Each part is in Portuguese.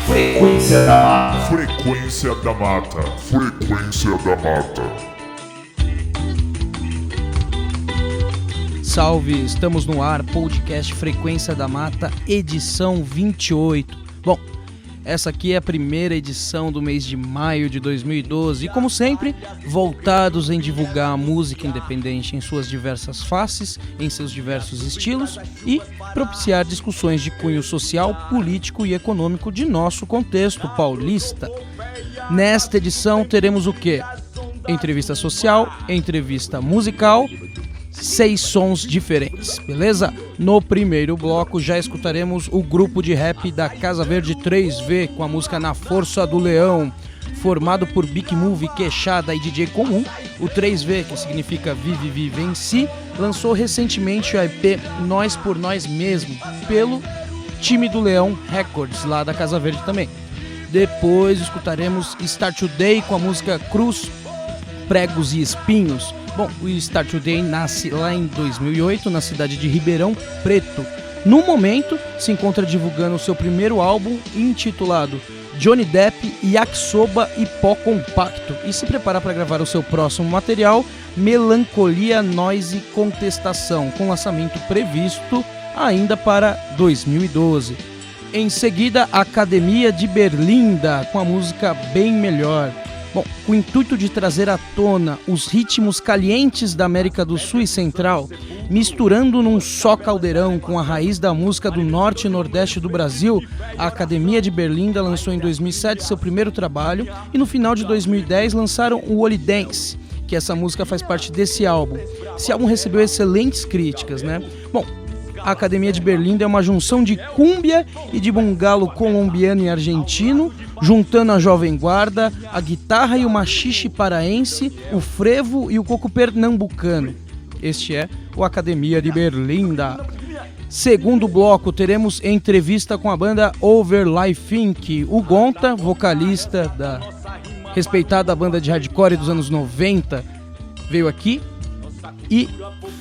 Frequência da Mata. Frequência da Mata. Frequência da Mata. Salve, estamos no ar, podcast Frequência da Mata, edição 28. Bom, essa aqui é a primeira edição do mês de maio de 2012 e, como sempre, voltados em divulgar a música independente em suas diversas faces, em seus diversos estilos e propiciar discussões de cunho social, político e econômico de nosso contexto paulista. Nesta edição teremos o quê? Entrevista social, entrevista musical, 6 sons diferentes, beleza? No primeiro bloco já escutaremos o grupo de rap da Casa Verde 3V com a música Na Força do Leão. Formado por Big Move, Queixada e DJ Comum, o 3V, que significa Vive Venci, lançou recentemente o EP Nós por Nós Mesmo, pelo time do Leão Records, lá da Casa Verde também. Depois escutaremos Start Today com a música Cruz, Pregos e Espinhos. Bom, o Start Today nasce lá em 2008, na cidade de Ribeirão Preto. No momento, se encontra divulgando o seu primeiro álbum, intitulado Johnny Depp, Yakisoba e Pó Compacto, e se prepara para gravar o seu próximo material, Melancolia, Noise e Contestação, com lançamento previsto ainda para 2012. Em seguida, Academia de Berlinda, com a música Bem Melhor. Bom, com o intuito de trazer à tona os ritmos calientes da América do Sul e Central, misturando num só caldeirão com a raiz da música do Norte e Nordeste do Brasil, a Academia de Berlinda lançou em 2007 seu primeiro trabalho e no final de 2010 lançaram o Holy Dance, que essa música faz parte desse álbum. Esse álbum recebeu excelentes críticas, né? Bom, a Academia de Berlinda é uma junção de cúmbia e de bungalo colombiano e argentino, juntando a jovem guarda, a guitarra e o machixe paraense, o frevo e o coco pernambucano. Este é o Academia de Berlinda. Segundo bloco, teremos entrevista com a banda Overlife Inc. O Gonta, vocalista da respeitada banda de hardcore dos anos 90, veio aqui e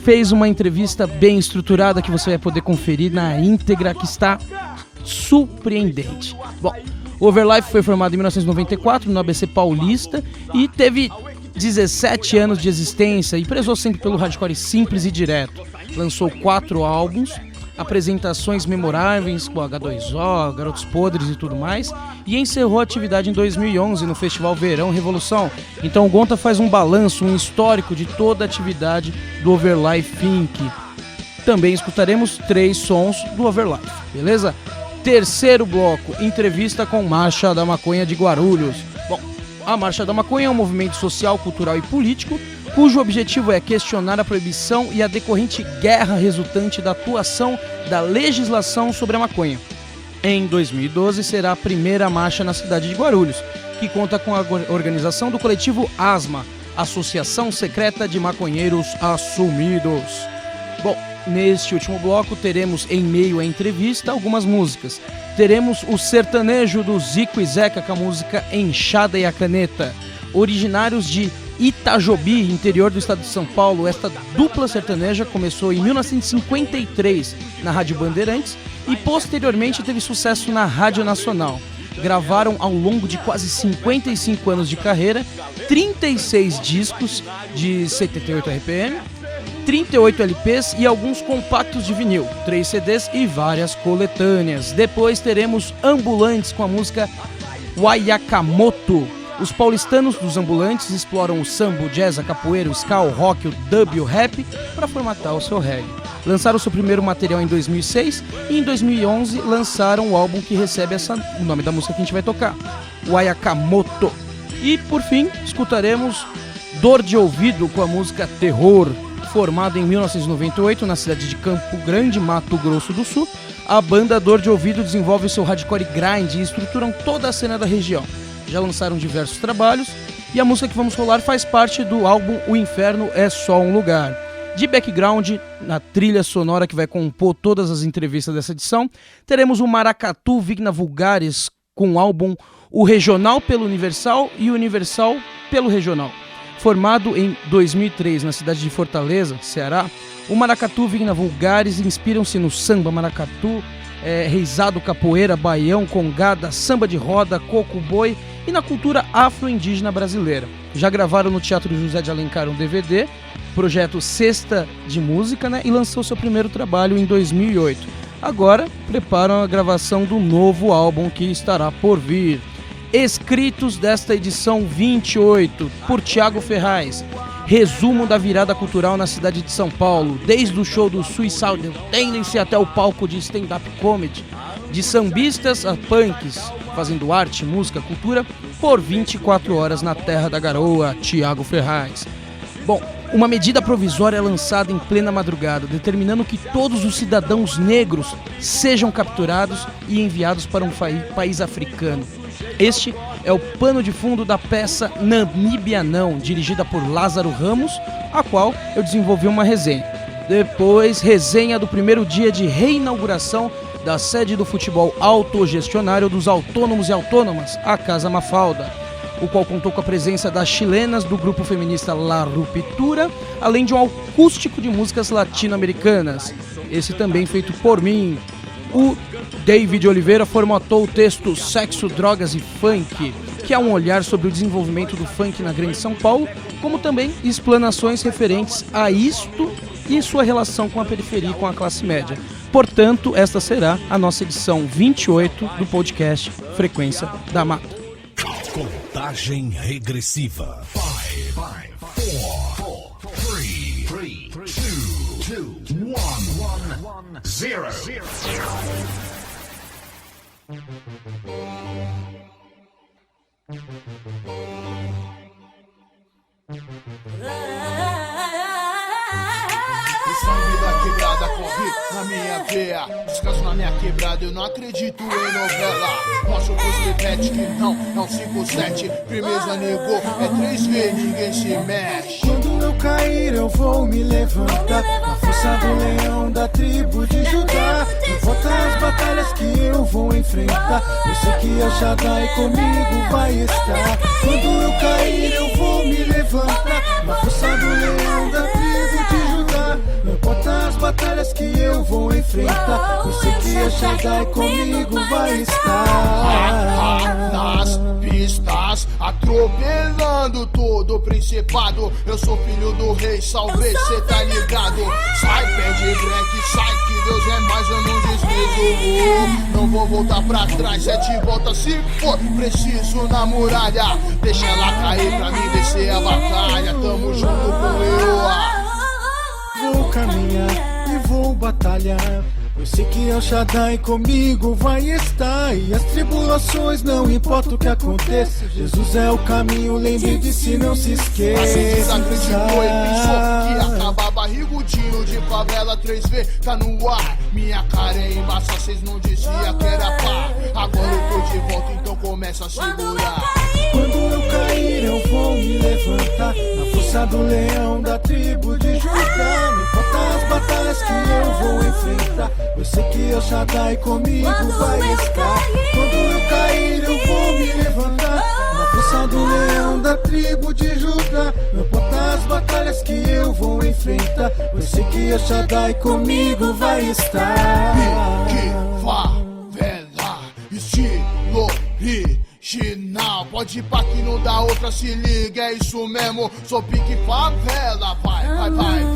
fez uma entrevista bem estruturada que você vai poder conferir na íntegra, que está surpreendente. Bom, o Overlife foi formado em 1994 no ABC Paulista e teve 17 anos de existência e prezou sempre pelo hardcore simples e direto. Lançou 4 álbuns, apresentações memoráveis com H2O, Garotos Podres e tudo mais, e encerrou a atividade em 2011 no Festival Verão Revolução. Então o Gonta faz um balanço, um histórico de toda a atividade do Overlife Inc. Também escutaremos 3 sons do Overlife, beleza? Terceiro bloco, entrevista com Marcha da Maconha de Guarulhos. Bom, a Marcha da Maconha é um movimento social, cultural e político cujo objetivo é questionar a proibição e a decorrente guerra resultante da atuação da legislação sobre a maconha. Em 2012 será a primeira marcha na cidade de Guarulhos, que conta com a organização do coletivo ASMA, Associação Secreta de Maconheiros Assumidos. Bom, neste último bloco teremos, em meio à entrevista, algumas músicas. Teremos o sertanejo do Zico e Zeca com a música Enxada e a Caneta, originários de Itajobi, interior do estado de São Paulo. Esta dupla sertaneja começou em 1953 na Rádio Bandeirantes e posteriormente teve sucesso na Rádio Nacional. Gravaram ao longo de quase 55 anos de carreira 36 discos de 78 RPM, 38 LPs e alguns compactos de vinil, 3 CDs e várias coletâneas. Depois teremos Ambulantes com a música Wayakamoto. Os paulistanos dos Ambulantes exploram o samba, o jazz, a capoeira, o ska, o rock, o dub e o rap para formatar o seu reggae. Lançaram seu primeiro material em 2006 e em 2011 lançaram o álbum que recebe o nome da música que a gente vai tocar, Wayakamoto. E por fim, escutaremos Dor de Ouvido com a música Terror. Formada em 1998 na cidade de Campo Grande, Mato Grosso do Sul, a banda Dor de Ouvido desenvolve o seu hardcore grind e estruturam toda a cena da região. Já lançaram diversos trabalhos e a música que vamos rolar faz parte do álbum O Inferno é Só um Lugar. De background, na trilha sonora que vai compor todas as entrevistas dessa edição, teremos o Maracatu Vigna Vulgaris com o álbum O Regional pelo Universal e o Universal pelo Regional. Formado em 2003 na cidade de Fortaleza, Ceará, o Maracatu Vigna Vulgaris inspiram-se no samba maracatu, reizado, capoeira, baião, congada, samba de roda, coco, boi e na cultura afro-indígena brasileira. Já gravaram no Teatro José de Alencar um DVD, projeto Cesta de Música, e lançou seu primeiro trabalho em 2008. Agora preparam a gravação do novo álbum que estará por vir. Escritos desta edição 28 por Thiago Ferraz. Resumo da virada cultural na cidade de São Paulo, desde o show do Suicidal Tendency até o palco de stand-up comedy, de sambistas a punks, fazendo arte, música, cultura, por 24 horas na terra da garoa, Thiago Ferraz. Bom, uma medida provisória é lançada em plena madrugada, determinando que todos os cidadãos negros sejam capturados e enviados para um país africano. Este é o pano de fundo da peça Namíbia Não, dirigida por Lázaro Ramos, a qual eu desenvolvi uma resenha. Depois, resenha do primeiro dia de reinauguração da sede do futebol autogestionário dos autônomos e autônomas, a Casa Mafalda, o qual contou com a presença das chilenas do grupo feminista La Ruptura, além de um acústico de músicas latino-americanas, esse também feito por mim. O David Oliveira formatou o texto Sexo, Drogas e Funk, que é um olhar sobre o desenvolvimento do funk na Grande São Paulo, como também explanações referentes a isto e sua relação com a periferia e com a classe média. Portanto, esta será a nossa edição 28 do podcast Frequência da Mata. Contagem regressiva. 5, 4, 3, 2, 1, 0. O sangue da quebrada corre na minha veia. Descanso na minha quebrada, eu não acredito em novela. Mostra pros pipetes que não é um 5-7. Firmeza negou, é 3V, ninguém se mexe. Quando eu cair eu vou me levantar, na força do leão da tribo de Judá. Importa as batalhas que eu vou enfrentar, eu sei que a Shaddai comigo vai estar. Quando eu cair eu vou me levantar, na força do leão da tribo de Judá. Não importa as batalhas que eu vou enfrentar, eu sei que a Shaddai comigo vai estar. Nas pistas, atropelando todo o principado. Eu sou filho do rei, salve, cê tá ligado. Sai, pede break, sai, que Deus é mais, eu não deslizo. Não vou voltar pra trás, 7 voltas se for preciso na muralha. Deixa ela cair pra mim descer a batalha. Tamo junto com eu. Vou caminhar e vou batalhar, eu sei que El Shaddai comigo vai estar. E as tribulações, não importa o que aconteça, Jesus é o caminho, lembre disso, não se esqueça. Você desacreditou e pensou que acabar barrigudinho de favela 3V tá no ar. Minha cara é embaixo, vocês não diziam que era pá. Agora eu tô de volta, então começa a segurar. Quando eu cair eu vou me levantar, na força do leão da tribo de Judá. Não importa as batalhas que eu vou enfrentar, eu sei que El Shaddai comigo vai estar. Quando eu cair eu vou me levantar, na força do leão da tribo de Judá. Não importa as batalhas que eu vou enfrentar, eu sei que El Shaddai comigo vai estar. Que favela, estilo original. Pode ir pra que não dá outra, se liga, é isso mesmo. Sou pique favela, vai,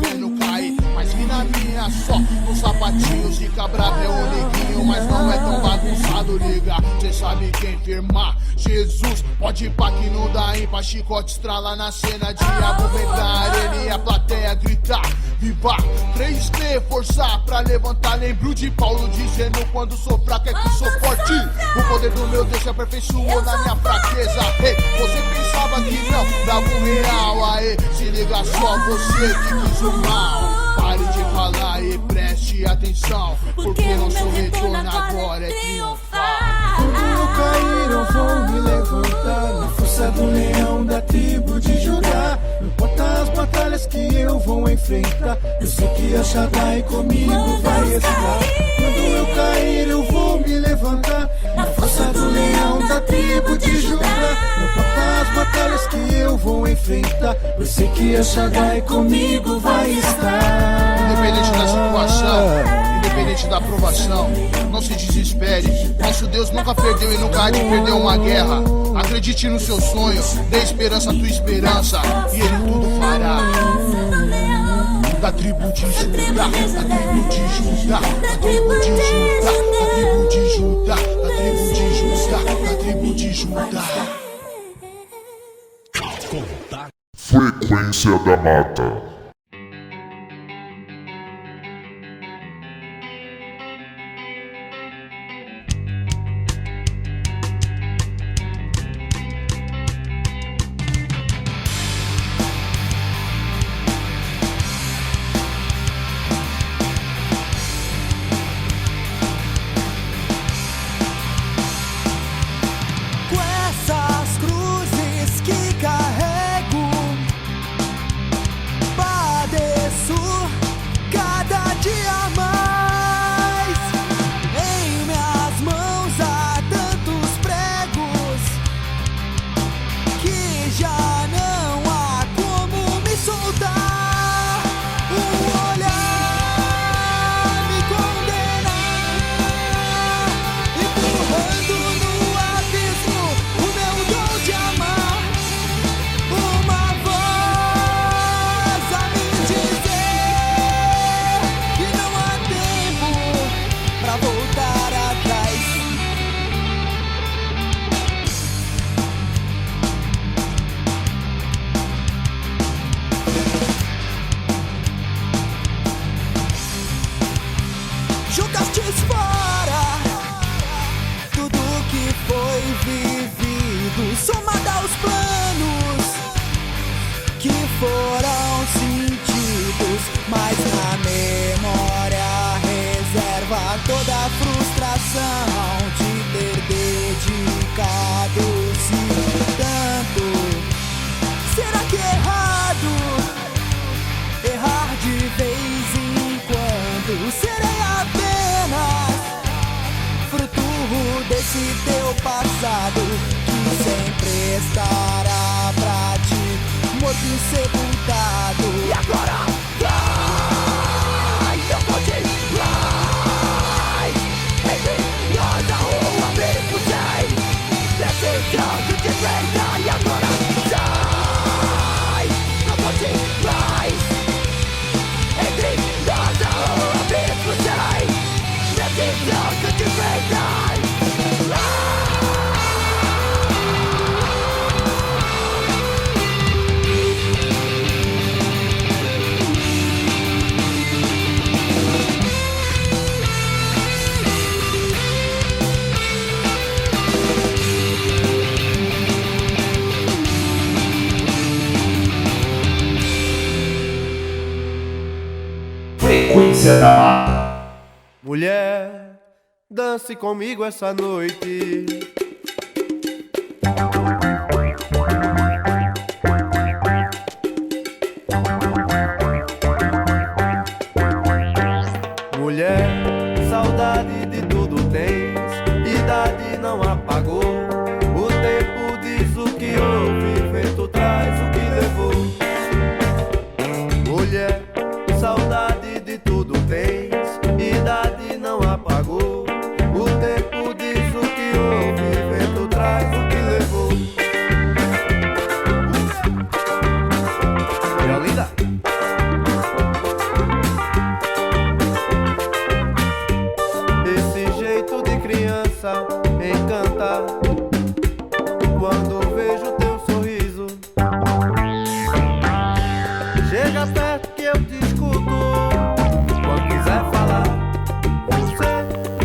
vendo cair. Mas vi na minha só, nos sapatinhos. Fica bravo é o neguinho, mas não é tão bagunçado, liga. Cê sabe quem firmar, Jesus. Pode ir pra que não dá ímpar, chicote estrala na cena. Diabo vem pra arena e a plateia gritar. Viva 3D, forçar pra levantar. Lembro de Paulo dizendo: quando sou fraco é que sou forte. O poder do meu Deus se aperfeiçoou na minha fraqueza. Ei, você pensava que não dava um real. Aê, se liga só, você que quis o mal. Pare de falar e preste atenção, porque nosso retorno agora é triunfar. Quando eu cair eu vou me levantar, na força do leão da tribo de Judá. Não importa as batalhas que eu vou enfrentar, enfrentar. Eu sei que a Shaddai comigo vai estar. Quando eu cair eu vou me levantar, na força do leão da tribo de Judá. Não importa as batalhas que eu vou enfrentar, eu sei que a Shaddai comigo vai estar. Independente da situação, independente da aprovação, não se desespere. Nosso Deus nunca perdeu e nunca há de perder uma guerra. Acredite no seu sonho, dê esperança à tua esperança, e Ele tudo fará. Da tribo de Judá, da tribo de Judá, da tribo de Judá, da tribo de Judá, da tribo de Judá, da tribo de Judá. Frequência da Mata. Toda a frustração de ter dedicado-se tanto. Será que é errado errar de vez em quando? Serei apenas fruto desse teu passado que sempre estará pra ti, morto e sepultado. E agora? Eu vou te e agora sai, não pode mais. Entre nós o abismo sai, nesse troço de verdade. Frequência da Mata. Mulher, dance comigo essa noite. Mulher, saudade de tudo tens, idade não apagou. O tempo diz o que houve, vento traz o que levou. Mulher, saudade de tudo tens, idade não apagou. O tempo diz o que houve, vento traz o que levou. Meu linda. Esse jeito de criança encanta quando vejo teu sorriso. Chega perto que eu te escuto. Quando quiser falar, você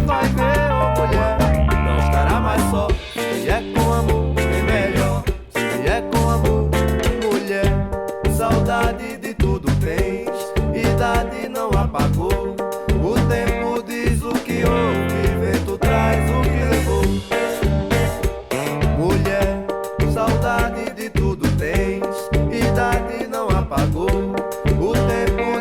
vai ver, oh mulher. Não estará mais só, se é com amor, bem melhor. Se é com amor, mulher. Saudade de tudo tens, idade não apagou. O tempo diz o que houve, vento traz o que levou. Mulher, saudade de tudo tens, idade não apagou. O tempo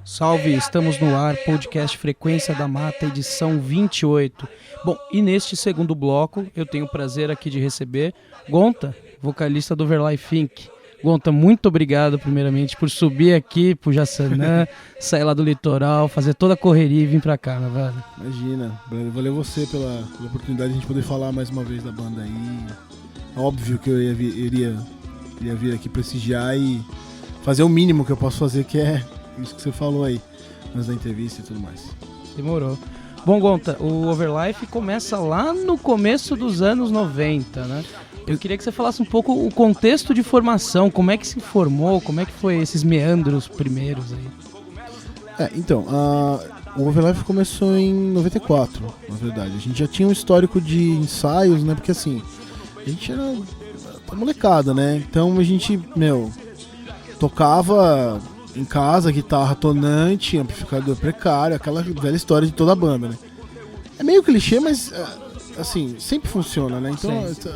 Salve, estamos no ar, podcast Frequência da Mata, edição 28. Bom, e neste segundo bloco eu tenho o prazer aqui de receber Gonta, vocalista do Overlife Inc. Gonta, muito obrigado primeiramente por subir aqui pro Jaçanã, sair lá do litoral, fazer toda a correria e vir pra cá, meu velho. Imagina, valeu você pela oportunidade de a gente poder falar mais uma vez da banda aí. É óbvio que eu iria vir aqui prestigiar e fazer o mínimo que eu posso fazer, que é isso que você falou aí, antes da entrevista e tudo mais. Demorou. Bom, Gonta, o Overlife começa lá no começo dos anos 90, né? Eu queria que você falasse um pouco o contexto de formação, como é que se formou, como é que foi esses meandros primeiros aí. Então, o Overlife começou em 94, na verdade. A gente já tinha um histórico de ensaios, né? Porque assim, a gente era molecada, né? Então a gente, tocava em casa, guitarra tonante, amplificador precário, aquela velha história de toda a banda, né? É meio clichê, mas assim, sempre funciona, né? Então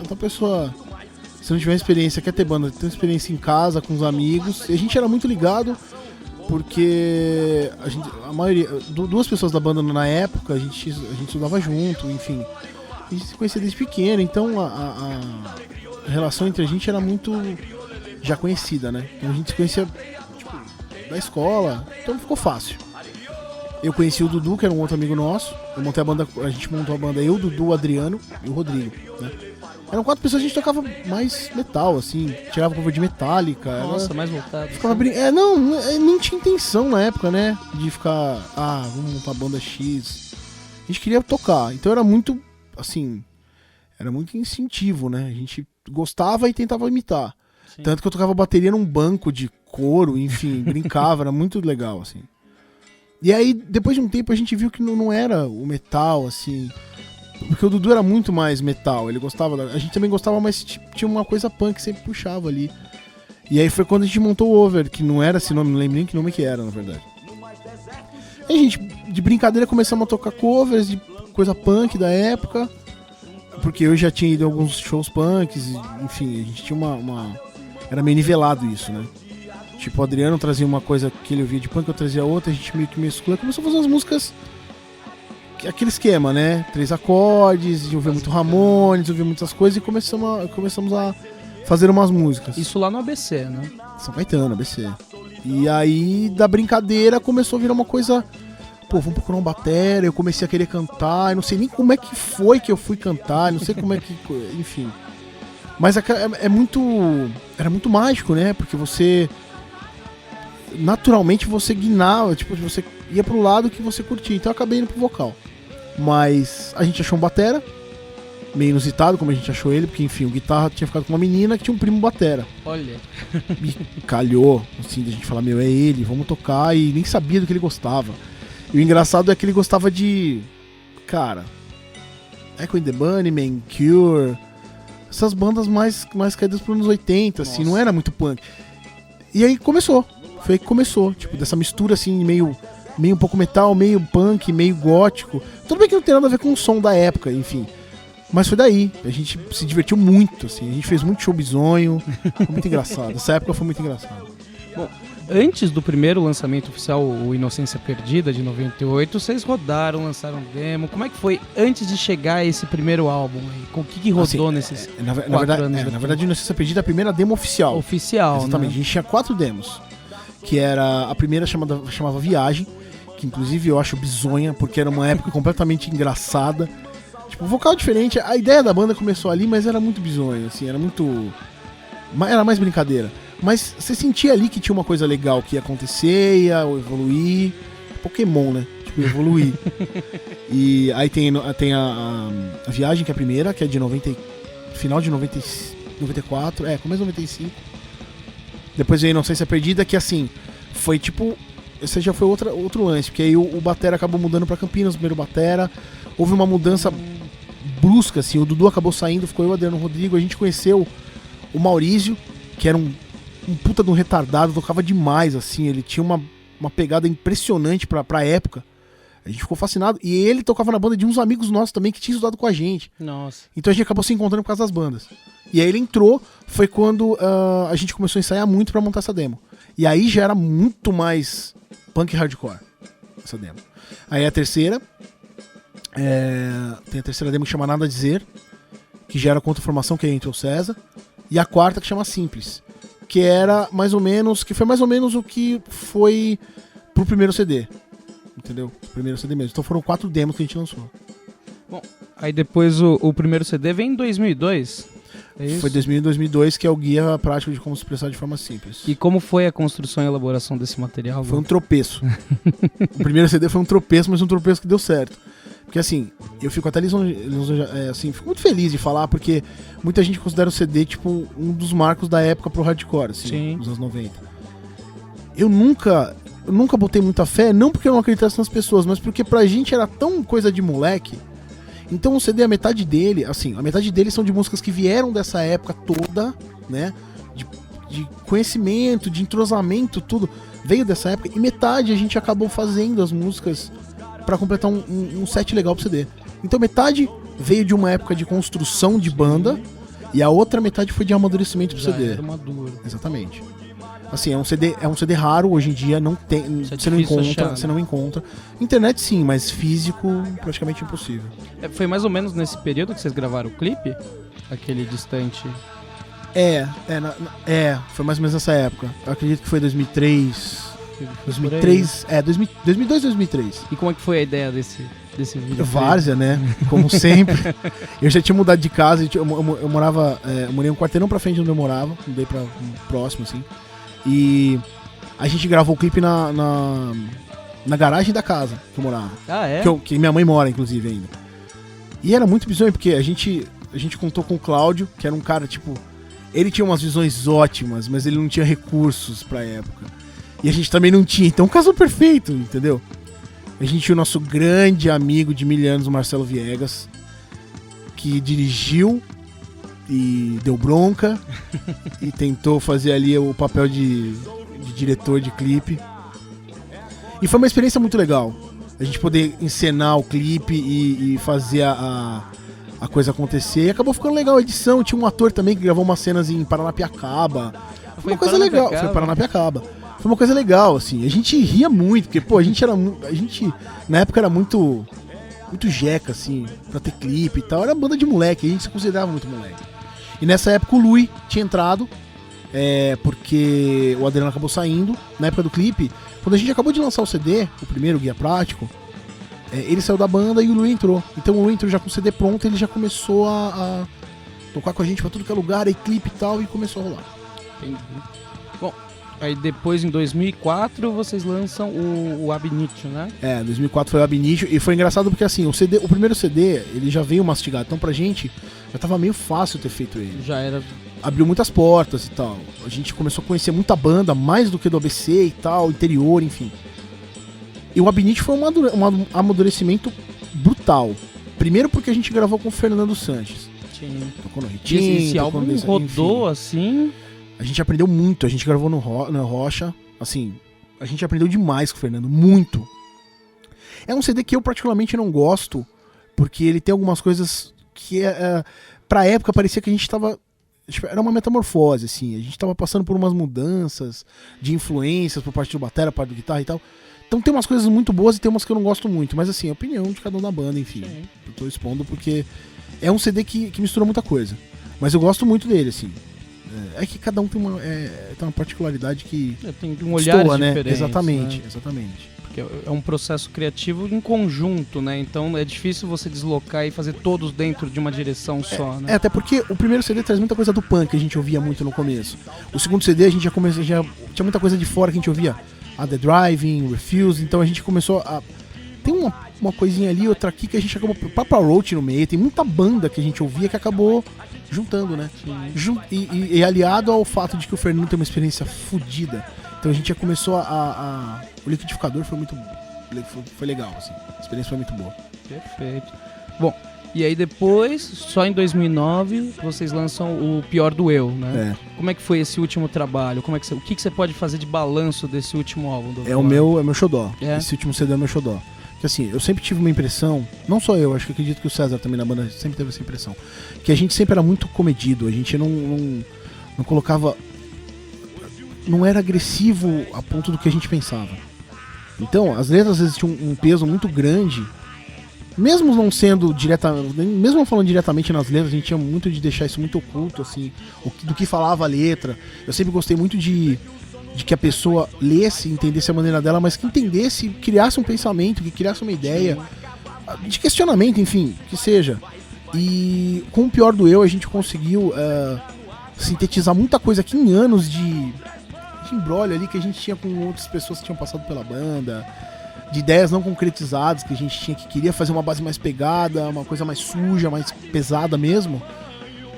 a pessoa, se não tiver experiência, quer ter banda, tem experiência em casa, com os amigos. E a gente era muito ligado, porque a maioria, duas pessoas da banda na época, a gente estudava junto, enfim. A gente se conhecia desde pequeno, então a relação entre a gente era muito já conhecida, né? Então a gente se conhecia da escola, então ficou fácil. Eu conheci o Dudu, que era um outro amigo nosso. A gente montou a banda, eu, o Dudu, o Adriano e o Rodrigo, né? Eram 4 pessoas, a gente tocava mais metal, assim, tirava cover de Metallica. Nossa, mais voltado. Ficava nem tinha intenção na época, né? De ficar, vamos montar a banda X. A gente queria tocar, então era muito, assim, era muito incentivo, né? A gente gostava e tentava imitar. Sim. Tanto que eu tocava bateria num banco de couro, enfim, brincava, era muito legal, assim. E aí, depois de um tempo, a gente viu que não era o metal, assim, porque o Dudu era muito mais metal, ele gostava, a gente também gostava, mas tinha uma coisa punk que sempre puxava ali. E aí foi quando a gente montou o Over, que não era esse nome, não lembro nem que nome que era, na verdade. E a gente, de brincadeira, começamos a tocar covers de coisa punk da época, porque eu já tinha ido a alguns shows punks, enfim, a gente tinha era meio nivelado isso, né? Tipo, o Adriano trazia uma coisa que ele ouvia de punk, eu trazia outra, a gente meio que mesclou, começou a fazer umas músicas, aquele esquema, né? 3 acordes, ouvia muito Ramones, ouvia muitas coisas e começamos a fazer umas músicas. Isso lá no ABC, né? São Caetano, ABC. E aí, da brincadeira, começou a virar uma coisa, vamos procurar uma bateria, eu comecei a querer cantar, eu não sei nem como é que foi que eu fui cantar, não sei como é que, enfim. Mas era muito mágico, né? Porque naturalmente você guinava, tipo, você ia pro lado que você curtia, então eu acabei indo pro vocal. Mas a gente achou um batera, meio inusitado como a gente achou ele, porque enfim, o guitarra tinha ficado com uma menina que tinha um primo batera. Olha. E calhou, assim, da gente falar, é ele, vamos tocar, e nem sabia do que ele gostava. E o engraçado é que ele gostava de, cara, Echo and the Bunnymen, Cure, essas bandas mais caídas pros anos 80, assim, não era muito punk. E aí começou, tipo, dessa mistura assim, meio um pouco metal, meio punk, meio gótico. Tudo bem que não tem nada a ver com o som da época, enfim. Mas foi daí, a gente se divertiu muito, assim, a gente fez muito show bizonho, foi muito engraçado, essa época foi muito engraçada. Bom, antes do primeiro lançamento oficial, o Inocência Perdida, de 98, vocês lançaram demo. Como é que foi antes de chegar a esse primeiro álbum aí? Com o que rodou nesses 4 anos? Na verdade, Inocência Perdida é a primeira demo oficial. Oficial, exatamente, né? A gente tinha 4 demos, que era a primeira chamava Viagem, que inclusive eu acho bizonha, porque era uma época completamente engraçada. Tipo, vocal diferente, a ideia da banda começou ali, mas era muito bizonho, assim, era mais brincadeira. Mas você sentia ali que tinha uma coisa legal que ia acontecer, ia evoluir. Pokémon, né? Tipo, evoluir. E aí tem a Viagem, que é a primeira, que é de final de 94, começo de 95. Depois veio Inocência Perdida, que assim, foi tipo... Esse já foi outro lance, porque aí o batera acabou mudando pra Campinas, o primeiro batera. Houve uma mudança brusca, assim, o Dudu acabou saindo, ficou eu, Adriano, Rodrigo. A gente conheceu o Maurício, que era um puta de um retardado, tocava demais, assim, ele tinha uma pegada impressionante pra época. A gente ficou fascinado. E ele tocava na banda de uns amigos nossos também que tinham estudado com a gente. Nossa. Então a gente acabou se encontrando por causa das bandas. E aí ele entrou, foi quando a gente começou a ensaiar muito pra montar essa demo. E aí já era muito mais punk hardcore, essa demo. Aí a terceira, tem a terceira demo que chama Nada a Dizer, que já era contra-formação, que entrou o César. E a quarta que chama Simples, que era mais ou menos, que foi mais ou menos o que foi pro primeiro CD. Entendeu? O primeiro CD mesmo. Então foram 4 demos que a gente lançou. Bom, aí depois o primeiro CD vem em 2002. É isso? Foi 2002, que é o guia prático de como se expressar de forma simples. E como foi a construção e elaboração desse material? Foi um tropeço. O primeiro CD foi um tropeço, mas um tropeço que deu certo. Porque assim, eu fico até assim, fico muito feliz de falar, porque muita gente considera o CD tipo um dos marcos da época pro hardcore, assim, Sim. nos anos 90. Eu nunca botei muita fé, não porque eu não acreditasse nas pessoas, mas porque pra gente era tão coisa de moleque. Então o CD, a metade dele são de músicas que vieram dessa época toda, né? De conhecimento, de entrosamento, tudo veio dessa época. E metade a gente acabou fazendo as músicas pra completar um set legal pro CD. Então metade veio de uma época de construção de banda e a outra metade foi de amadurecimento pro Já CD. era maduro. Exatamente. Assim, é um CD raro hoje em dia, não tem, você não encontra, achar, né? você não encontra. Internet sim, mas físico praticamente impossível. Foi mais ou menos nesse período que vocês gravaram o clipe? Aquele distante. Foi mais ou menos nessa época. Eu acredito que foi 2003. Por aí. 2002, 2003. E como é que foi a ideia desse vídeo? Várzea, né? Como sempre. Eu já tinha mudado de casa, eu morei um quarteirão pra frente onde eu morava, mudei pra próximo, assim. E a gente gravou o clipe na garagem da casa que eu morava. Ah, é? Que minha mãe mora, inclusive, ainda. E era muito bizonho, porque a gente contou com o Cláudio, que era um cara, tipo... Ele tinha umas visões ótimas, mas ele não tinha recursos pra época. E a gente também não tinha, então casou perfeito, entendeu? A gente tinha o nosso grande amigo de 1000 anos, o Marcelo Viegas, que dirigiu e deu bronca e tentou fazer ali o papel de diretor de clipe. E foi uma experiência muito legal. A gente poder encenar o clipe e fazer a coisa acontecer. E acabou ficando legal a edição. Tinha um ator também que gravou umas cenas em Paranapiacaba. Foi uma coisa legal. Foi Paranapiacaba. Foi uma coisa legal, assim. A gente ria muito, porque, pô, a gente na época era muito jeca, assim, pra ter clipe e tal. Era banda de moleque, a gente se considerava muito moleque. E nessa época o Lui tinha entrado, porque o Adriano acabou saindo. Na época do clipe, quando a gente acabou de lançar o CD, o primeiro Guia Prático, ele saiu da banda e o Lui entrou. Então o Lui entrou já com o CD pronto, ele já começou a tocar com a gente pra tudo que é lugar, aí clipe e tal, e começou a rolar. Entendi. Bom, aí depois em 2004 vocês lançam o Ab Initio, né? 2004 foi o Ab Initio, e foi engraçado porque assim, o primeiro CD, ele já veio mastigado, então pra gente já tava meio fácil ter feito ele. Já era... Abriu muitas portas e tal. A gente começou a conhecer muita banda, mais do que do ABC e tal, interior, enfim. E o Ab Initio foi um amadurecimento brutal. Primeiro porque a gente gravou com o Fernando Sanches. Sim. Tocou no Ritinho, Esse álbum rodou, enfim. assim... A gente aprendeu muito, a gente gravou na Rocha, assim, a gente aprendeu demais com o Fernando, muito. É um CD que eu particularmente não gosto, porque ele tem algumas coisas que, pra época, parecia que a gente tava... Tipo, era uma metamorfose, assim, a gente tava passando por umas mudanças de influências por parte do batera, por parte do guitarra e tal. Então tem umas coisas muito boas e tem umas que eu não gosto muito, mas assim, a opinião de cada um da banda, enfim. Sim. Eu tô expondo porque é um CD que mistura muita coisa. Mas eu gosto muito dele, assim. É que cada um tem uma particularidade que tem um olhar diferente, né? Exatamente. Porque é um processo criativo em conjunto, né? Então é difícil você deslocar e fazer todos dentro de uma direção só, né? Até porque o primeiro CD traz muita coisa do punk que a gente ouvia muito no começo. O segundo CD a gente já tinha muita coisa de fora que a gente ouvia. The Driving, Refuse, então a gente começou a... Tem uma coisinha ali, outra aqui que a gente acabou... Papa Roach no meio, tem muita banda que a gente ouvia que acabou juntando, né? E aliado ao fato de que o Fernando tem uma experiência fodida. Então a gente já começou o liquidificador foi legal, assim. A experiência foi muito boa. Perfeito. Bom, e aí depois, só em 2009, vocês lançam o Pior do Eu, né? Como é que foi esse último trabalho? O que você pode fazer de balanço desse último álbum? É o meu xodó. É? Esse último CD é o meu xodó. que assim, eu sempre tive uma impressão, não só eu, acho que acredito que o César também na banda sempre teve essa impressão, que a gente sempre era muito comedido, a gente não colocava, não era agressivo a ponto do que a gente pensava. Então, as letras às vezes tinham um peso muito grande, mesmo não sendo mesmo não falando diretamente nas letras, a gente tinha muito de deixar isso muito oculto, assim, do que falava a letra. Eu sempre gostei muito de que a pessoa lesse, entendesse a maneira dela, mas que entendesse, criasse um pensamento, que criasse uma ideia, de questionamento, enfim, que seja. E com o Pior do Eu, a gente conseguiu sintetizar muita coisa aqui em anos de embrólio ali que a gente tinha com outras pessoas que tinham passado pela banda, de ideias não concretizadas que a gente tinha, que queria fazer uma base mais pegada, uma coisa mais suja, mais pesada mesmo.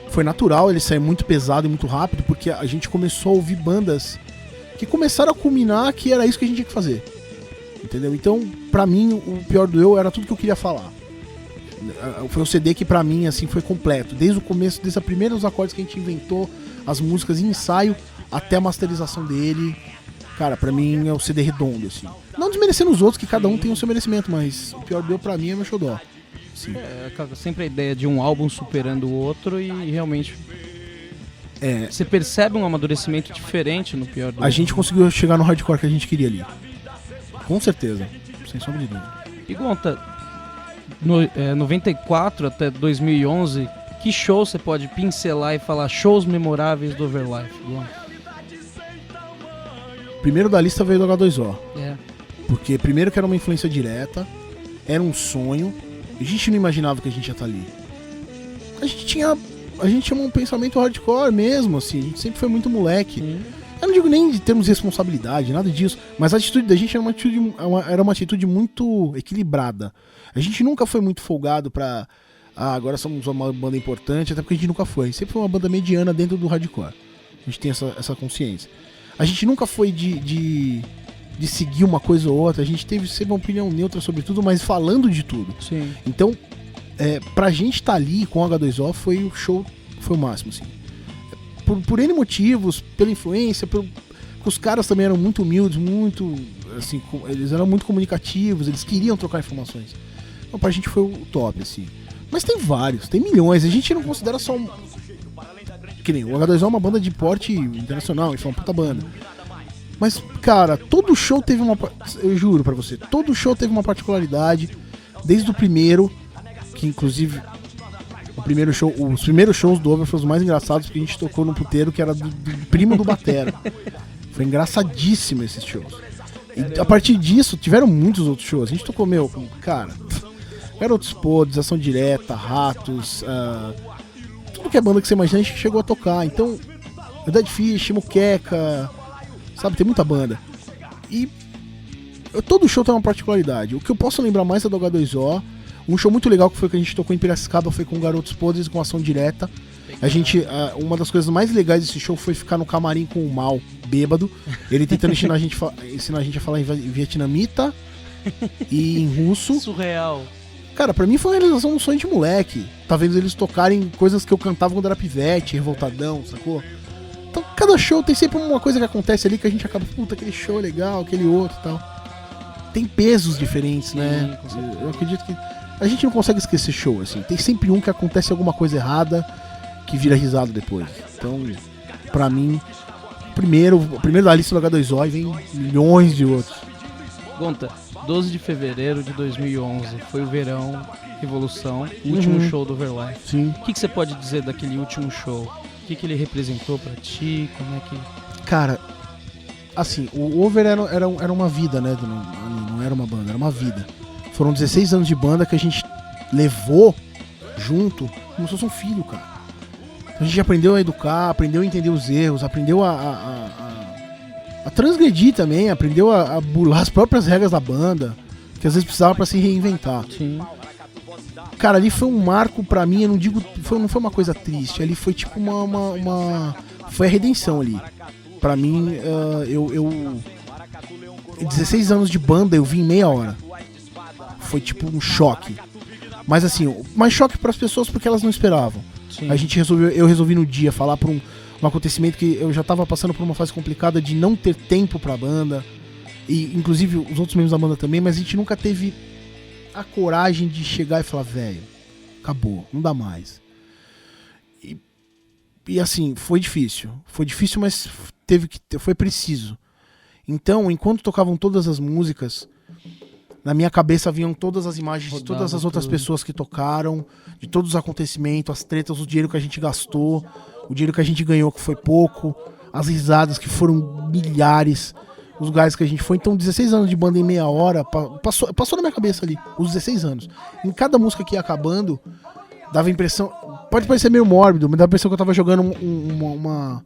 Foi natural ele sair muito pesado e muito rápido, porque a gente começou a ouvir bandas que começaram a culminar que era isso que a gente tinha que fazer. Entendeu? Então, pra mim, o Pior do Eu era tudo que eu queria falar. Foi um CD que pra mim, assim, foi completo. Desde o começo, desde os primeiros acordes que a gente inventou, as músicas em ensaio, até a masterização dele. Cara, pra mim é o CD redondo, assim. Não desmerecendo os outros, que cada um tem o seu merecimento, mas o Pior do Eu pra mim é meu xodó. Assim. Sempre a ideia de um álbum superando o outro e realmente... Você percebe um amadurecimento diferente no Pior do Eu. A gente conseguiu chegar no hardcore que a gente queria ali. Com certeza. Sem sombra de dúvida. E Gonta, 94 até 2011, que show você pode pincelar e falar shows memoráveis do Overlife, Gonta? Primeiro da lista veio do H2O. É. Porque primeiro que era uma influência direta, era um sonho, a gente não imaginava que a gente ia estar ali. A gente tinha um pensamento hardcore mesmo, assim, a gente sempre foi muito moleque. Eu não digo nem de termos responsabilidade, nada disso, mas a atitude da gente era uma atitude muito equilibrada. A gente nunca foi muito folgado pra... agora somos uma banda importante, até porque a gente nunca foi. Sempre foi uma banda mediana dentro do hardcore. A gente tem essa consciência. A gente nunca foi de seguir uma coisa ou outra, a gente teve sempre uma opinião neutra sobre tudo, mas falando de tudo. Sim. Então, pra gente estar ali com o H2O foi o show, foi o máximo, assim. Por N motivos, pela influência, porque os caras também eram muito humildes, muito, assim, eles eram muito comunicativos, eles queriam trocar informações. Então pra gente foi o top, assim. Mas tem vários, tem milhões, a gente não considera só um... Que nem o H2O é uma banda de porte internacional, enfim, é uma puta banda. Mas, cara, todo show teve uma... Eu juro pra você, todo show teve uma particularidade, desde o primeiro, que inclusive... Os primeiros shows do Over foram os mais engraçados, porque a gente tocou no puteiro que era do primo do batera. Foi engraçadíssimo esses shows. E a partir disso, tiveram muitos outros shows. A gente tocou, cara... Garotos Podres, Ação Direta, Ratos... tudo que é banda que você imagina, a gente chegou a tocar. Então, Dead Fish, Muqueca, sabe, tem muita banda. E todo show tem uma particularidade. O que eu posso lembrar mais é do H2O. Um show muito legal que foi que a gente tocou em Piracicaba foi com Garotos Podres e com Ação Direta. A gente, uma das coisas mais legais desse show foi ficar no camarim com o Mal, bêbado. Ele tentando ensinar a gente a falar em vietnamita e em russo. Surreal. Cara, pra mim foi uma realização de um sonho de moleque. Tá vendo eles tocarem coisas que eu cantava quando era pivete, revoltadão, sacou? Então cada show tem sempre uma coisa que acontece ali que a gente acaba, puta, aquele show é legal, aquele outro e tal. Tem pesos diferentes, né? Eu acredito que a gente não consegue esquecer show, assim. Tem sempre um que acontece alguma coisa errada que vira risada depois. Então, pra mim, o primeiro da lista do H2O e vem milhões de outros. Gonta, 12 de fevereiro de 2011, foi o verão, Revolução, último show do Overlife. Sim. O que você pode dizer daquele último show? O que ele representou pra ti? Como é que... Cara, assim, o Over era uma vida, né? Não era uma banda, era uma vida. Foram 16 anos de banda que a gente levou junto como se fosse um filho, cara. A gente aprendeu a educar, aprendeu a entender os erros, aprendeu a transgredir também, aprendeu a burlar as próprias regras da banda, que às vezes precisava pra se reinventar. Sim. Cara, ali foi um marco pra mim, eu não digo, não foi uma coisa triste, ali foi tipo foi a redenção ali. Pra mim, 16 anos de banda eu vi em meia hora. Foi tipo um choque. Mas assim, mais choque pras pessoas porque elas não esperavam. Sim. Eu resolvi no dia falar por um acontecimento que eu já tava passando por uma fase complicada de não ter tempo pra banda. E inclusive os outros membros da banda também, mas a gente nunca teve a coragem de chegar e falar, velho, acabou, não dá mais. E assim, foi difícil, mas foi preciso. Então, enquanto tocavam todas as músicas, na minha cabeça vinham todas as imagens de todas as outras pessoas que tocaram, de todos os acontecimentos, as tretas, o dinheiro que a gente gastou, o dinheiro que a gente ganhou, que foi pouco, as risadas, que foram milhares, os lugares que a gente foi. Então, 16 anos de banda em meia hora, passou na minha cabeça ali, os 16 anos. Em cada música que ia acabando, dava a impressão, pode parecer meio mórbido, mas dava a impressão que eu tava jogando uma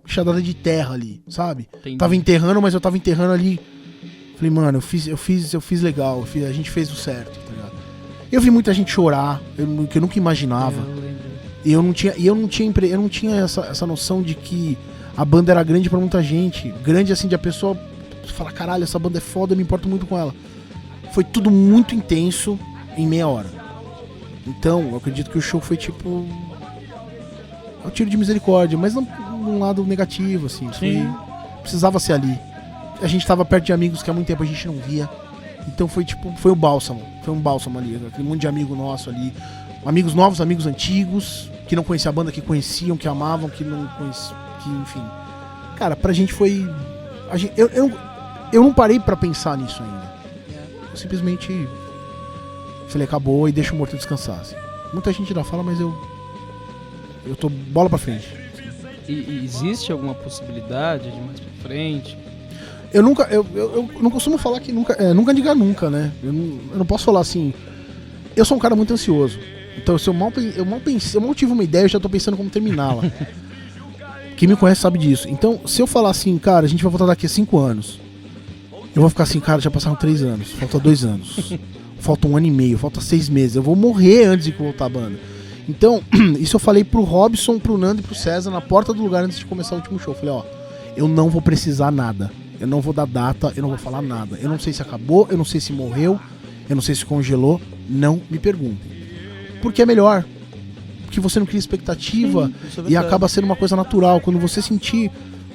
enxadada de terra ali, sabe? Entendi. Tava enterrando, mas eu tava enterrando ali. Falei, mano, eu fiz legal, a gente fez o certo, tá ligado? Eu vi muita gente chorar, que eu nunca imaginava. E eu não tinha essa noção de que a banda era grande pra muita gente. Grande assim, de a pessoa falar, caralho, essa banda é foda, eu me importo muito com ela. Foi tudo muito intenso em meia hora. Então, eu acredito que o show foi tipo... É um tiro de misericórdia, mas não num lado negativo, assim. Precisava ser ali. A gente tava perto de amigos que há muito tempo a gente não via. Então foi tipo, foi um bálsamo ali, aquele monte de amigo nosso ali. Amigos novos, amigos antigos, que não conheciam a banda, que conheciam, que amavam, que não conheciam, que enfim. Cara, pra gente foi... Eu não parei pra pensar nisso ainda. Eu simplesmente falei, acabou e deixa o morto descansar. Assim. Muita gente ainda fala, mas eu tô bola pra frente. E existe alguma possibilidade de mais pra frente? Eu não costumo falar que nunca diga nunca, né? Eu não posso falar assim. Eu sou um cara muito ansioso. Então, se eu mal tive uma ideia, eu já tô pensando como terminá-la. Quem me conhece sabe disso. Então, se eu falar assim, cara, a gente vai voltar daqui a 5 anos. Eu vou ficar assim, cara, já passaram 3 anos. Falta 2 anos. Falta 1 ano e meio. Falta 6 meses. Eu vou morrer antes de voltar a banda. Então, isso eu falei pro Robson, pro Nando e pro César na porta do lugar antes de começar o último show. Eu falei, ó, eu não vou precisar nada. Eu não vou dar data, eu não vou falar nada. Eu não sei se acabou, eu não sei se morreu, eu não sei se congelou. Não me perguntem. Porque é melhor. Porque você não cria expectativa e acaba sendo uma coisa natural. Quando você sentir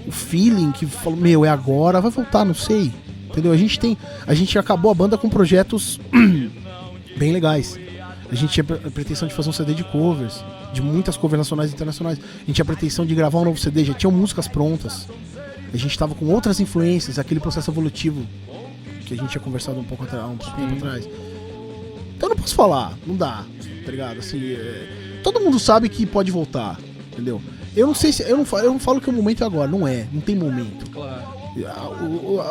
o feeling que falou, meu, é agora, vai voltar, não sei. Entendeu? A gente acabou a banda com projetos bem legais. A gente tinha a pretensão de fazer um CD de covers, de muitas covers nacionais e internacionais. A gente tinha a pretensão de gravar um novo CD, já tinham músicas prontas. A gente tava com outras influências, aquele processo evolutivo que a gente tinha conversado um pouco há um tempo atrás. Então eu não posso falar, não dá, tá ligado? Assim, todo mundo sabe que pode voltar, entendeu? Eu não sei se. Eu não falo que o momento é agora, não tem momento. Claro.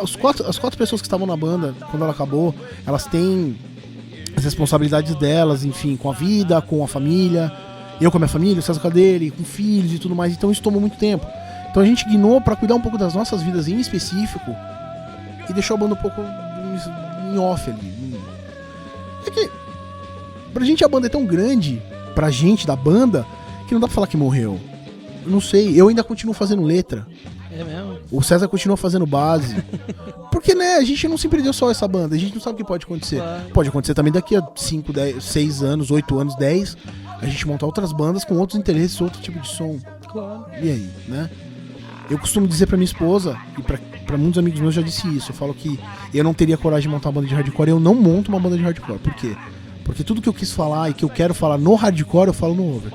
As 4 pessoas que estavam na banda, quando ela acabou, elas têm as responsabilidades delas, enfim, com a vida, com a família. Eu com a minha família, o César com a dele, com filhos e tudo mais, então isso tomou muito tempo. Então a gente guinou pra cuidar um pouco das nossas vidas em específico e deixou a banda um pouco em off ali. É que pra gente a banda é tão grande, pra gente da banda, que não dá pra falar que morreu. Eu não sei, eu ainda continuo fazendo letra. É mesmo? O César continua fazendo base. Porque, né, a gente não se perdeu só essa banda, a gente não sabe o que pode acontecer. Claro. Pode acontecer também daqui a 5, 10, 6 anos, 8 anos, 10, a gente montar outras bandas com outros interesses, outro tipo de som. Claro. E aí, né? Eu costumo dizer pra minha esposa, e pra muitos amigos meus já disse isso, eu falo que eu não teria coragem de montar uma banda de hardcore, eu não monto uma banda de hardcore. Por quê? Porque tudo que eu quis falar e que eu quero falar no hardcore, eu falo no over.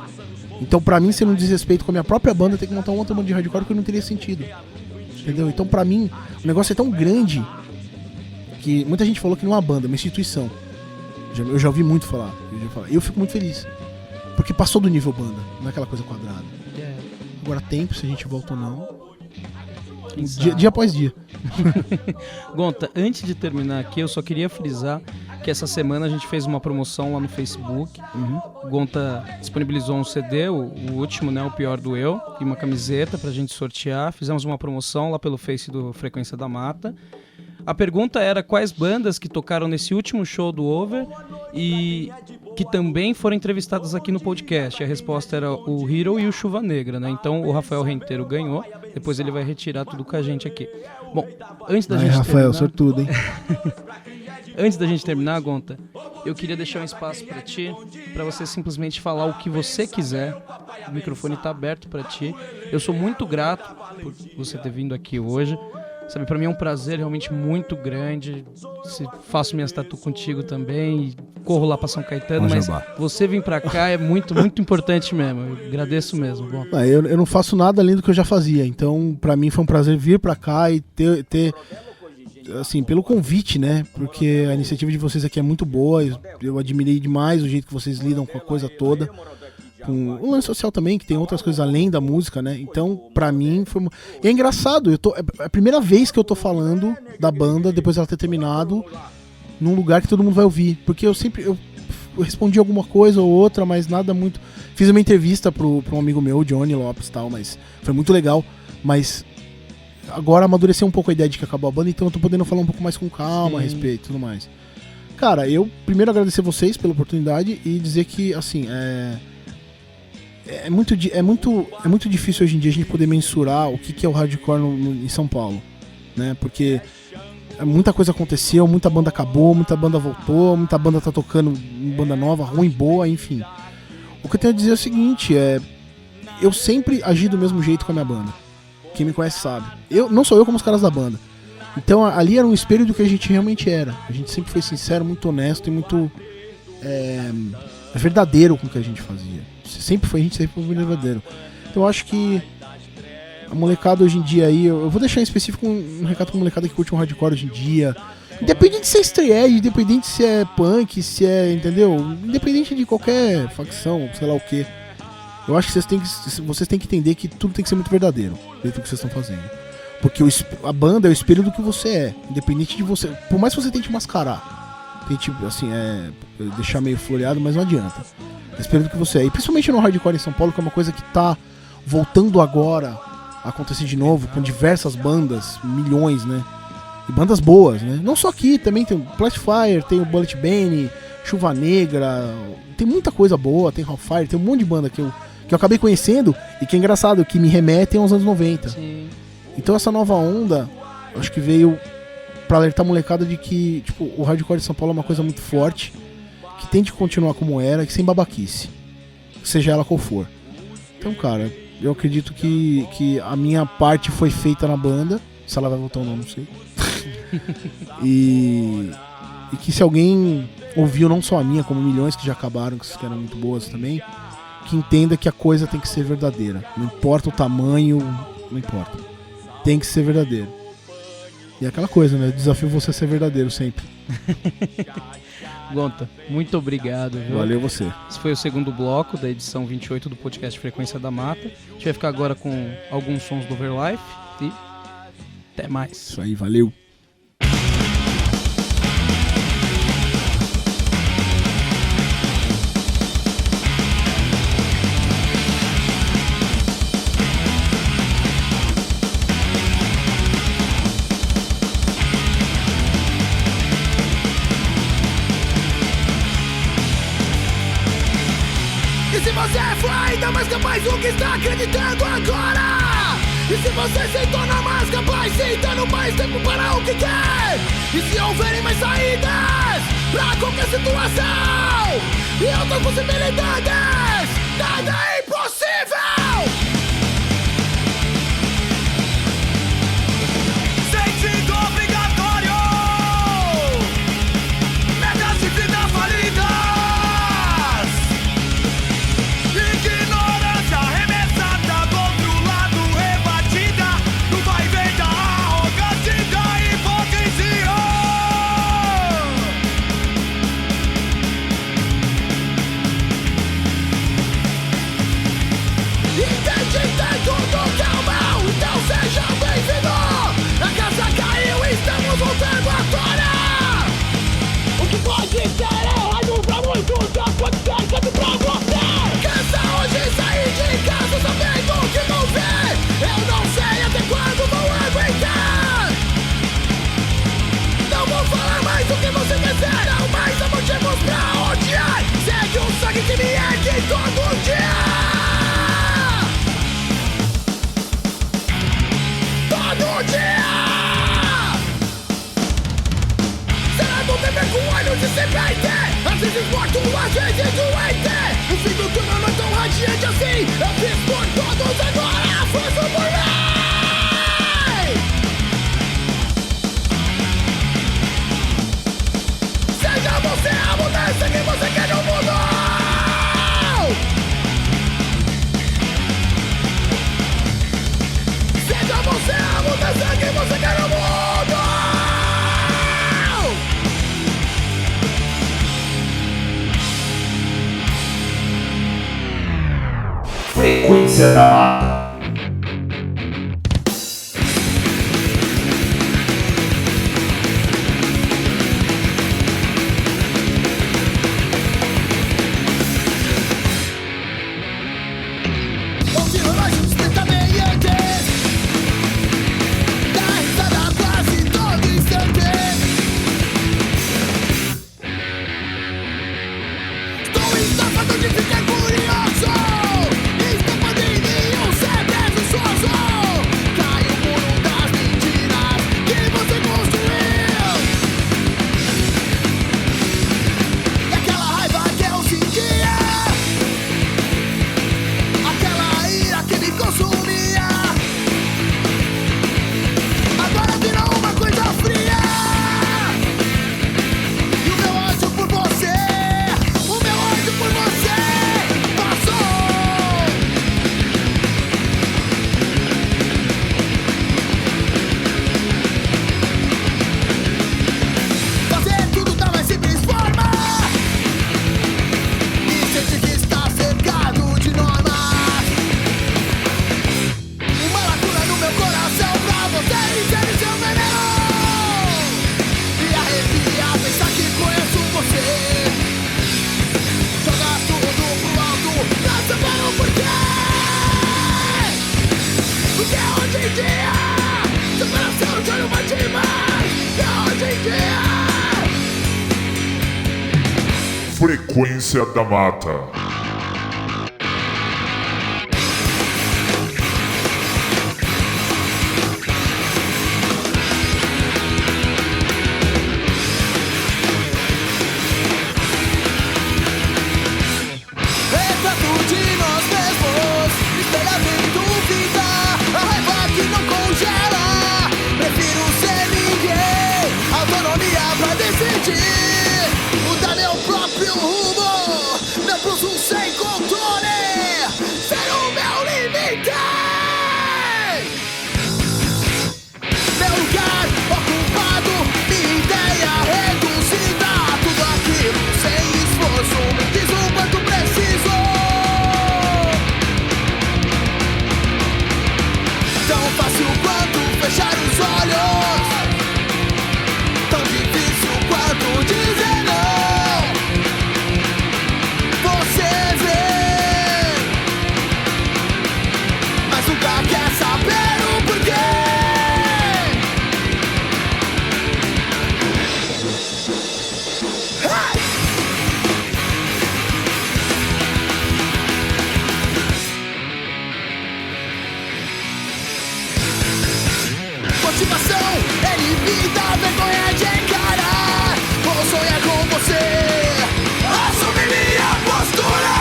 Então pra mim, sendo um desrespeito com a minha própria banda, ter que montar uma outra banda de hardcore que não teria sentido. Entendeu? Então pra mim, o negócio é tão grande que muita gente falou que não é uma banda, é uma instituição. Eu já ouvi muito falar. Eu fico muito feliz. Porque passou do nível banda, não é aquela coisa quadrada. Agora tempo, se a gente volta ou não. Dia após dia. Gonta, antes de terminar aqui, eu só queria frisar que essa semana a gente fez uma promoção lá no Facebook. O Gonta disponibilizou um CD, o último, né, o Pior do Eu, e uma camiseta pra gente sortear. Fizemos uma promoção lá pelo Face do Frequência da Mata. A pergunta era quais bandas que tocaram nesse último show do Over e que também foram entrevistadas aqui no podcast. A resposta era o Hero e o Chuva Negra, né? Então o Rafael Renteiro ganhou, depois ele vai retirar tudo com a gente aqui. Bom, antes da gente Rafael, terminar... sortudo, hein? Antes da gente terminar, Gonta, eu queria deixar um espaço pra ti, pra você simplesmente falar o que você quiser. O microfone tá aberto pra ti. Eu sou muito grato por você ter vindo aqui hoje. Sabe, pra mim é um prazer realmente muito grande. Faço minhas tatu contigo também, corro lá pra São Caetano, mas você vir pra cá é muito, muito importante mesmo. Eu agradeço mesmo. Bom. Eu não faço nada além do que eu já fazia, então pra mim foi um prazer vir pra cá e ter assim, pelo convite, né? Porque a iniciativa de vocês aqui é muito boa, eu admirei demais o jeito que vocês lidam com a coisa toda. Com o lance social também, que tem outras coisas além da música, né? Então, pra mim, foi... E é engraçado, é a primeira vez que eu tô falando da banda, depois dela ter terminado, num lugar que todo mundo vai ouvir. Porque eu respondi alguma coisa ou outra, mas nada muito... Fiz uma entrevista pra um amigo meu, Johnny Lopes e tal, mas foi muito legal. Mas agora amadureceu um pouco a ideia de que acabou a banda, então eu tô podendo falar um pouco mais com calma a respeito e tudo mais. Cara, eu primeiro agradecer vocês pela oportunidade e dizer que, assim, é muito difícil hoje em dia a gente poder mensurar o que é o hardcore em São Paulo, né? Porque muita coisa aconteceu, muita banda acabou, muita banda voltou, muita banda tá tocando em banda nova, ruim, boa, enfim. O que eu tenho a dizer é o seguinte, eu sempre agi do mesmo jeito com a minha banda. Quem me conhece sabe. Não sou eu como os caras da banda. Então ali era um espelho do que a gente realmente era. A gente sempre foi sincero, muito honesto e muito verdadeiro com o que a gente fazia. A gente sempre foi verdadeiro. Então eu acho que a molecada hoje em dia aí, eu vou deixar em específico um recado pra molecada que curte um hardcore hoje em dia. Independente se é estreia, independente se é punk, se é, entendeu? Independente de qualquer facção, sei lá o que. Eu acho que vocês têm que entender que tudo tem que ser muito verdadeiro dentro do que vocês estão fazendo. Porque a banda é o espelho do que você é. Independente de você. Por mais que você tente mascarar, tente, assim, deixar meio floreado, mas não adianta. É o espelho do que você é. E principalmente no hardcore em São Paulo, que é uma coisa que tá voltando agora a acontecer de novo, com diversas bandas, milhões, né? E bandas boas, né? Não só aqui, também tem o Plastifire, tem o Bullet Bane, Chuva Negra, tem muita coisa boa, tem Hellfire, tem um monte de banda que eu acabei conhecendo e que é engraçado, que me remetem aos anos 90. Sim. Então essa nova onda, acho que veio pra alertar a molecada de que, tipo, o hardcore de São Paulo é uma coisa muito forte, que tem de continuar como era, e sem babaquice, seja ela qual for. Então, cara, eu acredito que a minha parte foi feita na banda, se ela vai voltar ou não sei. e que se alguém ouviu, não só a minha, como milhões que já acabaram, que eram muito boas também, que entenda que a coisa tem que ser verdadeira. Não importa o tamanho, não importa. Tem que ser verdadeiro. E é aquela coisa, né? Eu desafio você a ser verdadeiro sempre. Gonta, muito obrigado. Viu? Valeu você. Esse foi o segundo bloco da edição 28 do podcast Frequência da Mata. A gente vai ficar agora com alguns sons do Overlife e até mais. Isso aí, valeu. E se você for ainda mais capaz do que está acreditando agora? E se você se torna mais capaz, sem dando mais tempo para o que quer? E se houverem mais saídas pra qualquer situação e outras possibilidades, nada é impossível! Sentido obrigatório, metas de vida falidas, ignorância arremessada do outro lado, rebatida no vai-vem da arrogância e da hipocrisia. Entende tudo que é o mal, então seja bem-vindo. A casa caiu e estamos voltando agora. O que pode ser errado pra muitos já pode ser certo pra você. Cansa hoje sair de casa sabendo que não vê. Eu não sei até quando vou aguentar. Não vou falar mais do que você quer ser. Não mais há motivos pra odiar. Segue o sangue que me ergue todo dia. Todo dia! Será bom ter vergonha de sempre. Às vezes morto, às vezes doente. O fim do túnel não é tão radiante assim. Eu fiz por todos, agora faço por mim. Frequência da Mata. Ouvindo nós espeta bem antes da risada quase todo instante. Estou estafado de ficar curioso. Estafado em mim um ser presunçoso. Cai o muro das mentiras que você construiu. E aquela raiva que eu sentia, aquela ira que me consumia, agora virou uma coisa fria. E o meu ódio por você, o meu ódio por você passou. Fazer tudo da mais simples forma e sentir que está cercado de normas. Uma lacuna no meu coração pra você inserir seu veneno. E arrepiar pensar que conheço você. Jogar tudo pro alto, não sabendo o porquê. Porque hoje em dia seu coração já não bate mais. Que hoje em dia Frequência da Mata. retrato de nós mesmos, espelhamento, vida, a raiva que não congela. Prefiro ser ninguém, autonomia pra decidir, mudar meu próprio rumo, meu pulso sem controle, ser o meu limite. Meu lugar ocupado, minha ideia reduzida, tudo aquilo sem esforço, me diz o quanto preciso. Tão fácil quanto fechar os olhos, tão difícil quanto dizer não. Você vê, mas nunca quer saber o porquê. Hey! Motivação é vida, vergonha de encarar. Vou sonhar com você, assumir minha postura.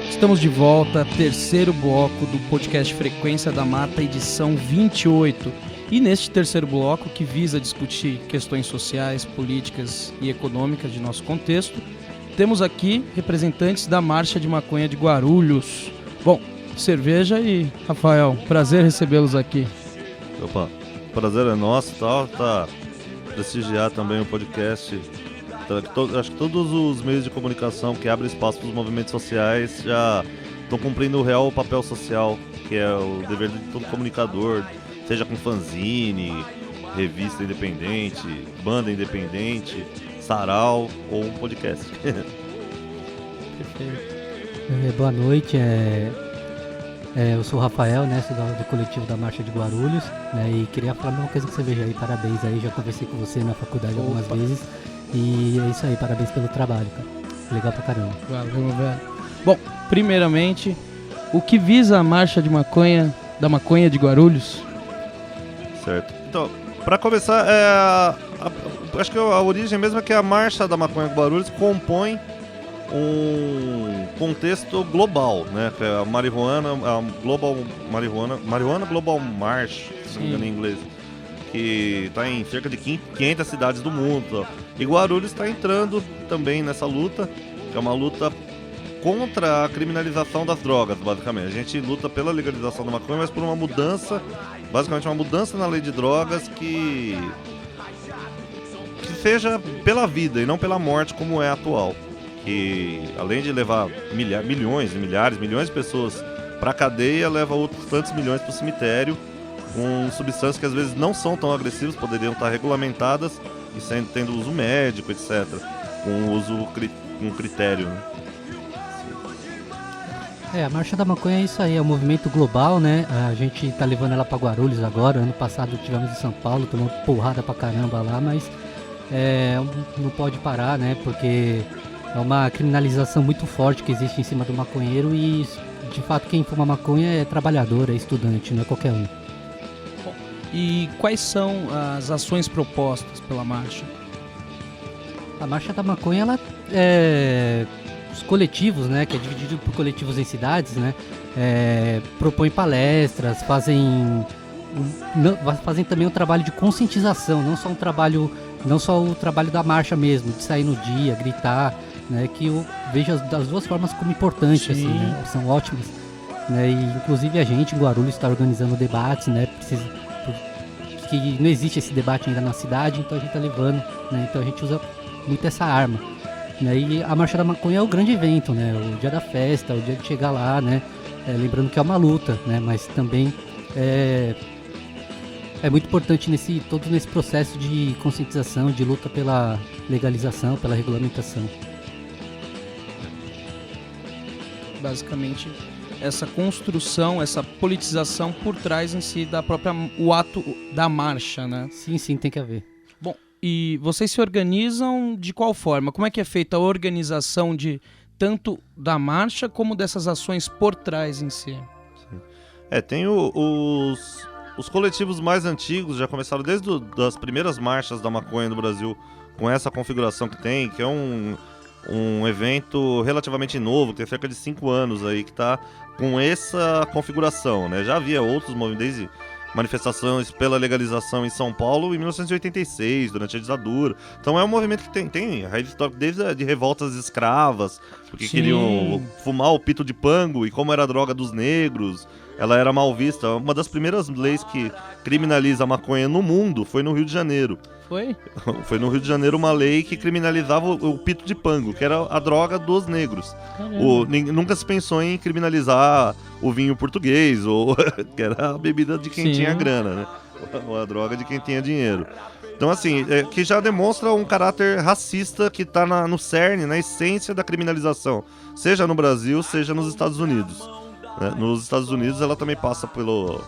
Estamos de volta, terceiro bloco do podcast Frequência da Mata, edição 28. E neste terceiro bloco, que visa discutir questões sociais, políticas e econômicas de nosso contexto, temos aqui representantes da Marcha de Maconha de Guarulhos. Bom, Cerveja e Rafael, prazer recebê-los aqui. Opa, prazer é nosso, tá prestigiar também o podcast. Acho que todos os meios de comunicação que abrem espaço para os movimentos sociais já estão cumprindo o real papel social, que é o dever de todo comunicador, seja com fanzine, revista independente, banda independente, sarau ou um podcast. Boa noite, eu sou o Rafael, né, sou do coletivo da Marcha de Guarulhos, né, e queria falar a mesma coisa que você veja aí, parabéns aí, já conversei com você na faculdade algumas vezes, e é isso aí, parabéns pelo trabalho, cara, legal pra caramba. Valeu, velho. Bom, primeiramente, o que visa a Marcha de Maconha, da Maconha de Guarulhos? Certo. Então, para começar, acho que a origem mesmo é que a Marcha da Maconha de Guarulhos compõe um contexto global, né? Que é a marihuana, a Global Marihuana Global March, se não me engano em inglês, que está em cerca de 500 cidades do mundo. E Guarulhos está entrando também nessa luta, que é uma luta contra a criminalização das drogas, basicamente. A gente luta pela legalização da maconha, mas por uma mudança, basicamente uma mudança na lei de drogas que seja pela vida e não pela morte como é atual. Que além de levar milhões, milhões de pessoas para a cadeia, leva outros tantos milhões para o cemitério, com substâncias que às vezes não são tão agressivas, poderiam estar regulamentadas e tendo uso médico, etc. Com uso com critério, né? A Marcha da Maconha é isso aí, é um movimento global, né? A gente tá levando ela pra Guarulhos agora. Ano passado tivemos em São Paulo, tomou porrada pra caramba lá, mas não pode parar, né? Porque é uma criminalização muito forte que existe em cima do maconheiro e, de fato, quem fuma maconha é trabalhador, é estudante, não é qualquer um. E quais são as ações propostas pela marcha? A Marcha da Maconha, ela os coletivos, né, que é dividido por coletivos em cidades, né, propõem palestras, fazem também um trabalho de conscientização, não só o trabalho da marcha mesmo, de sair no dia, gritar, né, que eu vejo das duas formas como importantes, assim, né, são ótimas, né, e inclusive a gente em Guarulhos está organizando debates, né, que não existe esse debate ainda na cidade, então a gente está levando, né, então a gente usa muito essa arma. Né, e a Marcha da Maconha é o grande evento, né, o dia da festa, o dia de chegar lá, né, lembrando que é uma luta, né, mas também é muito importante todo nesse processo de conscientização, de luta pela legalização, pela regulamentação. Basicamente, essa construção, essa politização por trás em si o ato da marcha, né? Sim, tem que haver. Bom, e vocês se organizam de qual forma? Como é que é feita a organização de tanto da marcha como dessas ações por trás em si? Tem os coletivos mais antigos, já começaram desde das primeiras marchas da maconha no Brasil, com essa configuração que tem, que é um evento relativamente novo, que tem cerca de 5 anos aí, que está com essa configuração, né? Já havia outros movimentos, desde manifestações pela legalização em São Paulo em 1986, durante a ditadura. Então é um movimento que tem raiz histórica desde de revoltas escravas, porque queriam fumar o pito de pango, e como era a droga dos negros, ela era mal vista. Uma das primeiras leis que criminaliza a maconha no mundo foi no Rio de Janeiro. Foi? Foi no Rio de Janeiro uma lei que criminalizava o pito de pango, que era a droga dos negros. Nunca se pensou em criminalizar o vinho português, ou que era a bebida de quem tinha grana, né? Ou a droga de quem tinha dinheiro. Então, assim, que já demonstra um caráter racista que está no cerne, na essência da criminalização, seja no Brasil, seja nos Estados Unidos. Né? Nos Estados Unidos ela também passa pela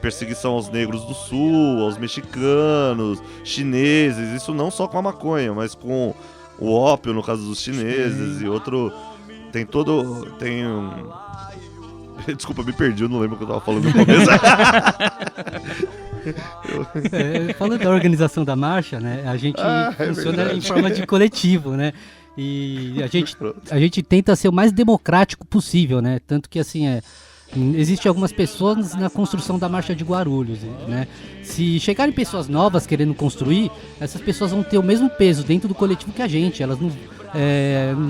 perseguição aos negros do sul, aos mexicanos, chineses, isso não só com a maconha, mas com o ópio, no caso dos chineses, e outro... Tem um... Desculpa, me perdi, eu não lembro o que eu tava falando no começo. Falando da organização da marcha, né, a gente funciona em forma de coletivo, né, e a gente tenta ser o mais democrático possível, né, tanto que assim existem algumas pessoas na construção da Marcha de Guarulhos, né? Se chegarem pessoas novas querendo construir, essas pessoas vão ter o mesmo peso dentro do coletivo que a gente. Elas não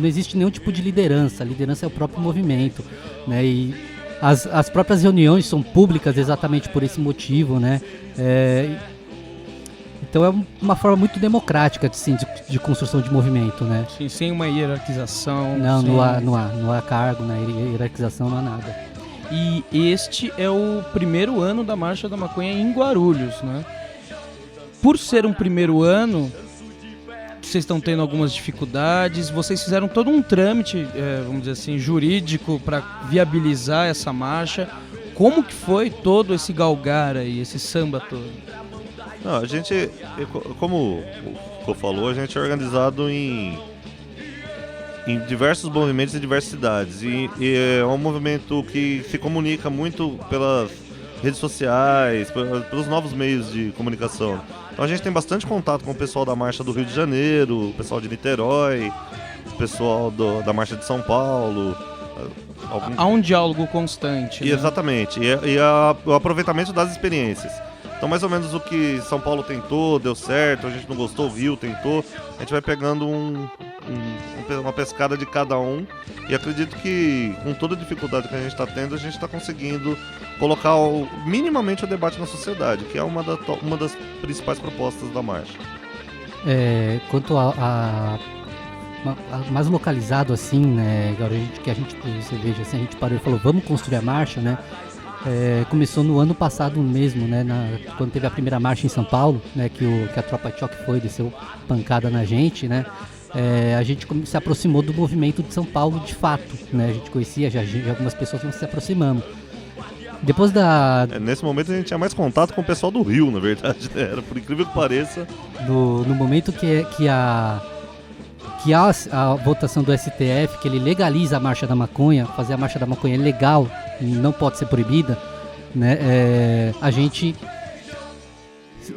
existe nenhum tipo de liderança. A liderança é o próprio movimento, né? E as próprias reuniões são públicas exatamente por esse motivo, né? Então é uma forma muito democrática de construção de movimento, né? Sim, sem uma hierarquização. Não há cargo, na hierarquização não há nada. E este é o primeiro ano da Marcha da Maconha em Guarulhos, né? Por ser um primeiro ano, vocês estão tendo algumas dificuldades, vocês fizeram todo um trâmite, vamos dizer assim, jurídico para viabilizar essa marcha. Como que foi todo esse galgar aí, esse samba todo? Não, a gente, como o Fô falou, a gente é organizado em diversos movimentos e diversas cidades, e é um movimento que se comunica muito pelas redes sociais, pelos novos meios de comunicação. Então a gente tem bastante contato com o pessoal da Marcha do Rio de Janeiro, o pessoal de Niterói, o pessoal da Marcha de São Paulo. Há um diálogo constante, né? Exatamente, e o aproveitamento das experiências. Então, mais ou menos o que São Paulo tentou, deu certo, a gente não gostou, o Rio tentou, a gente vai pegando uma pescada de cada um, e acredito que com toda a dificuldade que a gente está tendo, a gente está conseguindo colocar minimamente o debate na sociedade, que é uma das principais propostas da marcha. Quanto a mais localizado assim, né, agora você veja assim, a gente parou e falou, vamos construir a marcha, né? Começou no ano passado mesmo, né, quando teve a primeira marcha em São Paulo, né, que a tropa de choque desceu pancada na gente, né, a gente se aproximou do movimento de São Paulo de fato, né, a gente conhecia já algumas pessoas, nós se aproximamos. Depois nesse momento a gente tinha mais contato com o pessoal do Rio, na verdade, né? Era, por incrível que pareça. No momento que a votação do STF, que ele legaliza a marcha da maconha, fazer a marcha da maconha é legal, não pode ser proibida, né? A gente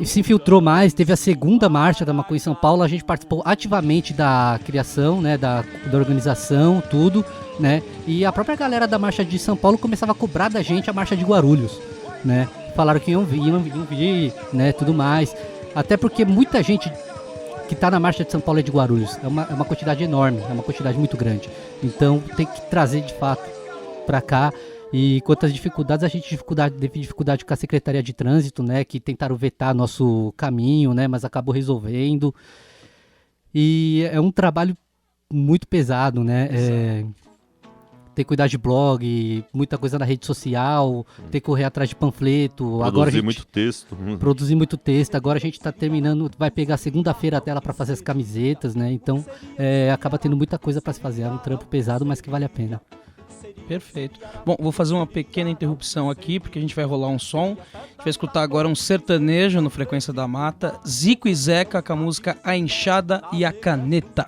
se infiltrou mais, teve a segunda marcha da maconha em São Paulo, a gente participou ativamente da criação, né, da organização, tudo, né? E a própria galera da marcha de São Paulo começava a cobrar da gente a marcha de Guarulhos, né? Falaram que iam vir, né, tudo mais. Até porque muita gente que está na marcha de São Paulo é de Guarulhos. É uma quantidade enorme, é uma quantidade muito grande. Então tem que trazer de fato para cá. E quanto às dificuldades, a gente teve dificuldade com a Secretaria de Trânsito, né, que tentaram vetar nosso caminho, né, mas acabou resolvendo. E é um trabalho muito pesado, né? Ter que cuidar de blog, muita coisa na rede social, ter que correr atrás de panfleto. Produzir muito texto. Produzir muito texto. Agora a gente está terminando, vai pegar segunda-feira a tela para fazer as camisetas, né? Então acaba tendo muita coisa para se fazer. É um trampo pesado, mas que vale a pena. Perfeito. Bom, vou fazer uma pequena interrupção aqui, porque a gente vai rolar um som. A gente vai escutar agora um sertanejo no Frequência da Mata. Zico e Zeca com a música A Enxada e a Caneta.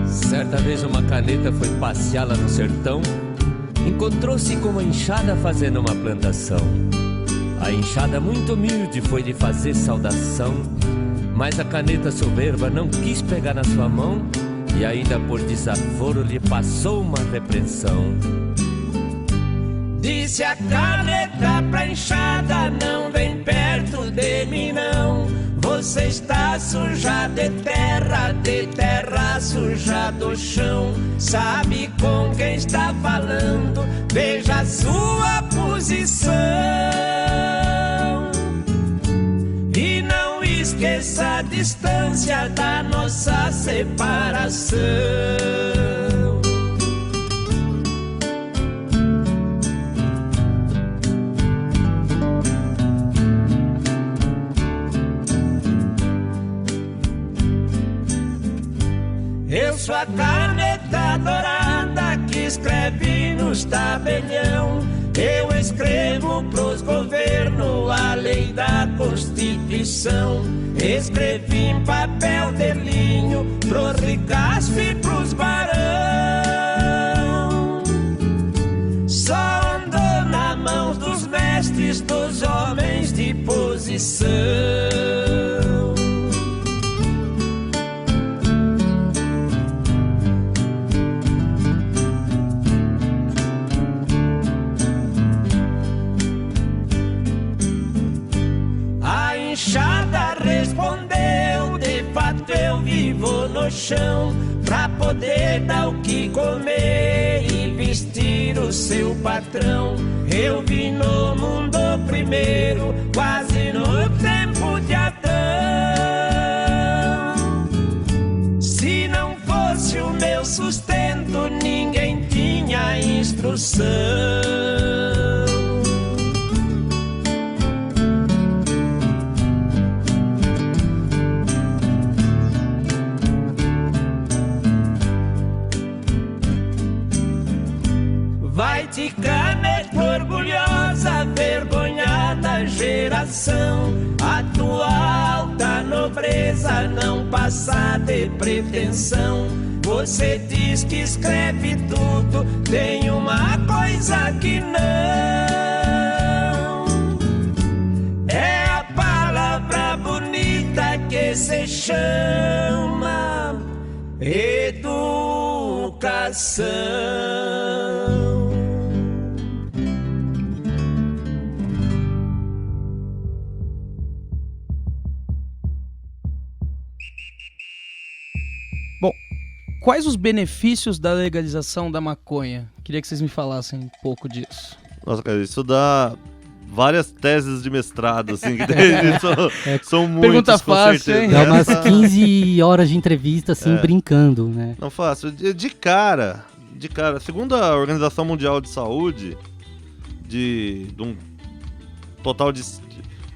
Certa vez uma caneta foi passear lá no sertão, encontrou-se com uma enxada fazendo uma plantação. A enxada muito humilde foi lhe fazer saudação, mas a caneta soberba não quis pegar na sua mão e ainda por desaforo lhe passou uma repreensão. Disse a caneta pra enxada, não vem perto de mim não. Você está suja de terra suja do chão. Sabe com quem está falando, veja a sua posição. E não esqueça a distância da nossa separação. Eu sou a caneta dourada que escreve nos tabelião. Eu escrevo pros governos a lei da Constituição. Escrevi em papel de linho pros ricaços e pros barão. Só andou na mão dos mestres, dos homens de posição. Eu vivo no chão pra poder dar o que comer e vestir o seu patrão. Eu vim no mundo primeiro, quase no tempo de Adão. Se não fosse o meu sustento, ninguém tinha instrução. De caneta orgulhosa, vergonhada geração atual da nobreza, não passa de pretensão. Você diz que escreve tudo, tem uma coisa que não. É a palavra bonita que se chama educação. quais os benefícios da legalização da maconha? Queria que vocês me falassem um pouco disso. Nossa, cara, isso dá várias teses de mestrado, assim, que são muitos, Pergunta com fácil, certeza. hein? Dá umas 15 horas de entrevista, assim, brincando, né? Não fácil. De cara, segundo a Organização Mundial de Saúde, de um total de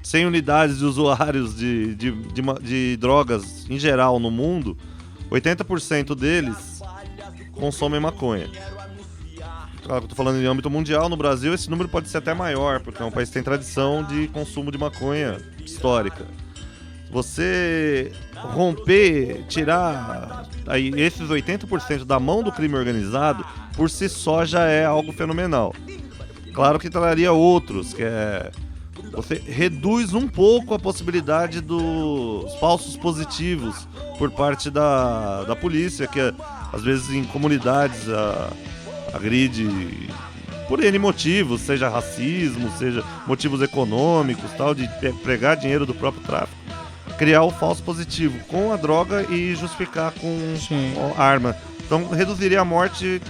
100 unidades de usuários de drogas em geral no mundo, 80% deles consomem maconha. Claro que eu tô falando em âmbito mundial, no Brasil esse número pode ser até maior, porque é um país que tem tradição de consumo de maconha histórica. Você tirar aí esses 80% da mão do crime organizado, por si só já é algo fenomenal. Claro que traria outros, que é... Você reduz um pouco a possibilidade dos falsos positivos por parte da polícia, que às vezes em comunidades agride por N motivos, seja racismo, seja motivos econômicos, tal, de pregar dinheiro do próprio tráfico. Criar o falso positivo com a droga e justificar com arma. Então reduziria a morte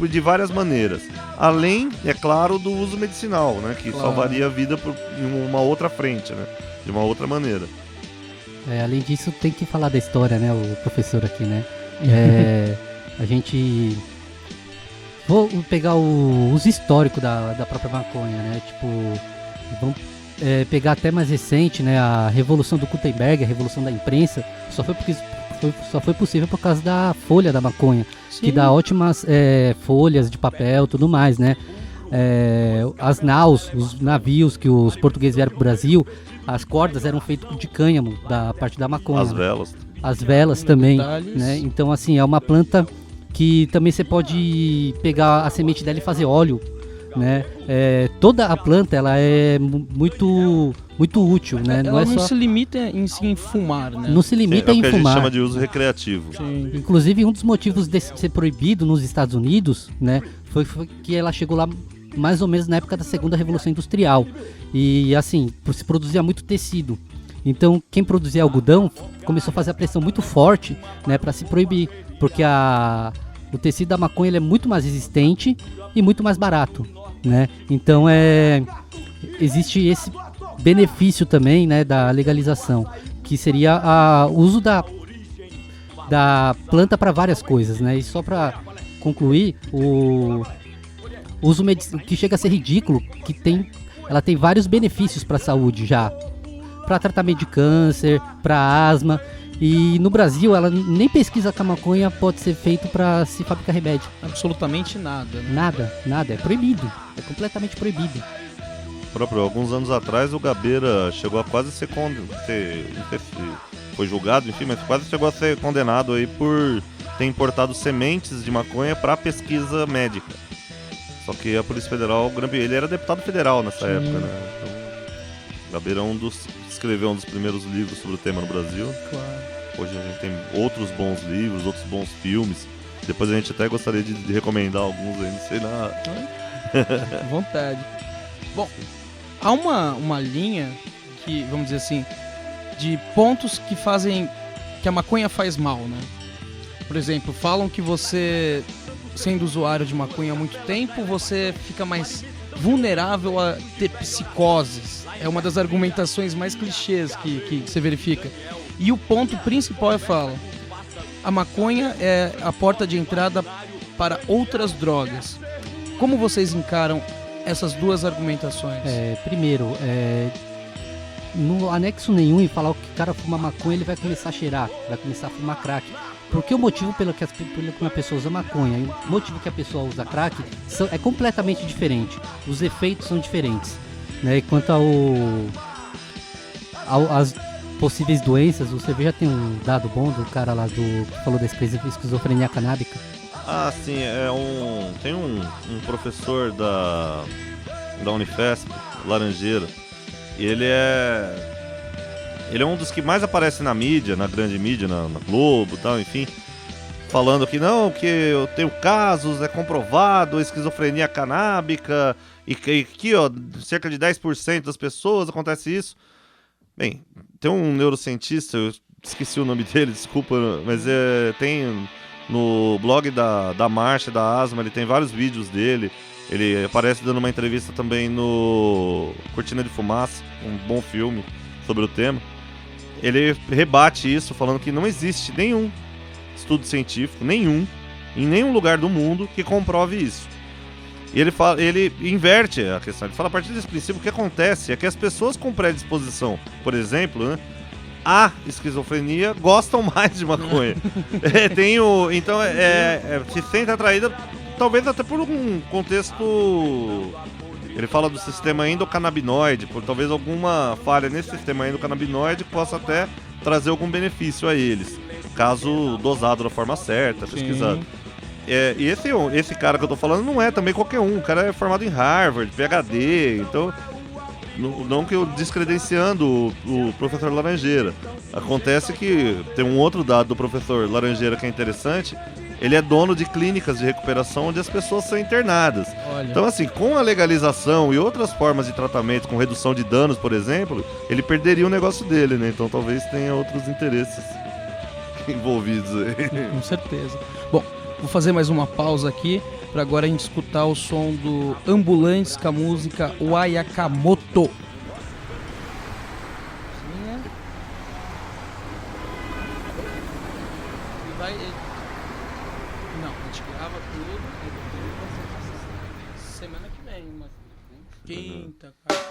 de várias maneiras. Além, é claro, do uso medicinal, né? Que salvaria a vida em uma outra frente, né? De uma outra maneira. Além disso, tem que falar da história, né? O professor aqui, né? A gente... Vou pegar o uso histórico da própria maconha, né? Tipo, vamos pegar até mais recente, né? A Revolução do Gutenberg, a Revolução da Imprensa, só foi possível por causa da folha da maconha. Sim. Que dá ótimas folhas de papel e tudo mais, né? As naus, os navios que os portugueses vieram para o Brasil, as cordas eram feitas de cânhamo, da parte da maconha. As velas. As velas também, né? Então, assim, é uma planta que também você pode pegar a semente dela e fazer óleo, né? Toda a planta, ela é muito útil, né? Ela não se limita em fumar, né? Não se limita em fumar. É o que a gente chama de uso recreativo. Sim. Inclusive, um dos motivos de ser proibido nos Estados Unidos, né? Foi que ela chegou lá mais ou menos na época da Segunda Revolução Industrial. E, assim, se produzia muito tecido. Então, quem produzia algodão começou a fazer a pressão muito forte, né? Para se proibir. Porque o tecido da maconha ele é muito mais resistente e muito mais barato, né? Então existe esse benefício também, né, da legalização, que seria o uso da planta para várias coisas, né? E só para concluir, o uso que chega a ser ridículo, ela tem vários benefícios para a saúde já, para tratamento de câncer, para asma. E no Brasil, ela nem pesquisa que a maconha pode ser feito para se fabricar remédio. Absolutamente nada. Né? Nada. É proibido. É completamente proibido. Alguns anos atrás, o Gabeira chegou a quase ser condenado. Não sei se foi julgado, enfim, mas quase chegou a ser condenado aí por ter importado sementes de maconha para pesquisa médica. Só que a Polícia Federal, ele era deputado federal nessa época, né? Então, o Gabeira escreveu um dos primeiros livros sobre o tema no Brasil. Claro. Hoje a gente tem outros bons livros, outros bons filmes. Depois a gente até gostaria de recomendar alguns aí, não sei nada. Vontade. Bom, há uma linha que, vamos dizer assim, de pontos que fazem que a maconha faz mal, né? Por exemplo, falam que você, sendo usuário de maconha há muito tempo, você fica mais vulnerável a ter psicoses. É uma das argumentações mais clichês que você verifica. E o ponto principal a maconha é a porta de entrada para outras drogas. Como vocês encaram essas duas argumentações? Primeiro, no anexo nenhum em falar que o cara fuma maconha, ele vai começar a cheirar, vai começar a fumar crack. Porque o motivo pelo que uma pessoa usa maconha e o motivo que a pessoa usa crack é completamente diferente. Os efeitos são diferentes, né? E quanto às possíveis doenças, você já tem um dado bom do cara lá que falou da esquizofrenia canábica? Ah, sim, tem um professor da Unifesp, Laranjeira, e ele é um dos que mais aparece na mídia, na grande mídia, na Globo e tal, enfim, falando que não, que eu tenho casos, é comprovado, esquizofrenia canábica, e aqui, ó, cerca de 10% das pessoas acontece isso. Bem, tem um neurocientista, eu esqueci o nome dele, desculpa, mas tem no blog da Marcha, da Asma, ele tem vários vídeos dele. Ele aparece dando uma entrevista também no Cortina de Fumaça, um bom filme sobre o tema. Ele rebate isso falando que não existe nenhum estudo científico, em nenhum lugar do mundo que comprove isso. E ele inverte a questão, ele fala a partir desse princípio o que acontece é que as pessoas com predisposição, por exemplo, né, a esquizofrenia gostam mais de maconha. Então se sente atraída, talvez até por um contexto. Ele fala do sistema endocannabinoide, por talvez alguma falha nesse sistema endocannabinoide possa até trazer algum benefício a eles, caso dosado da forma certa, pesquisado. E esse cara que eu tô falando não é também qualquer um. O cara é formado em Harvard, PhD, então não que eu descredenciando o professor Laranjeira. Acontece que tem um outro dado do professor Laranjeira que é interessante. Ele é dono de clínicas de recuperação onde as pessoas são internadas. Olha. Então, assim, com a legalização e outras formas de tratamento, com redução de danos, por exemplo, ele perderia o negócio dele, né? Então talvez tenha outros interesses envolvidos aí. Com certeza. Bom, vou fazer mais uma pausa aqui para agora a gente escutar o som do Ambulantes com a música Wayakamoto. Não, a gente grava tudo e depois semana que vem, uma quinta, cara.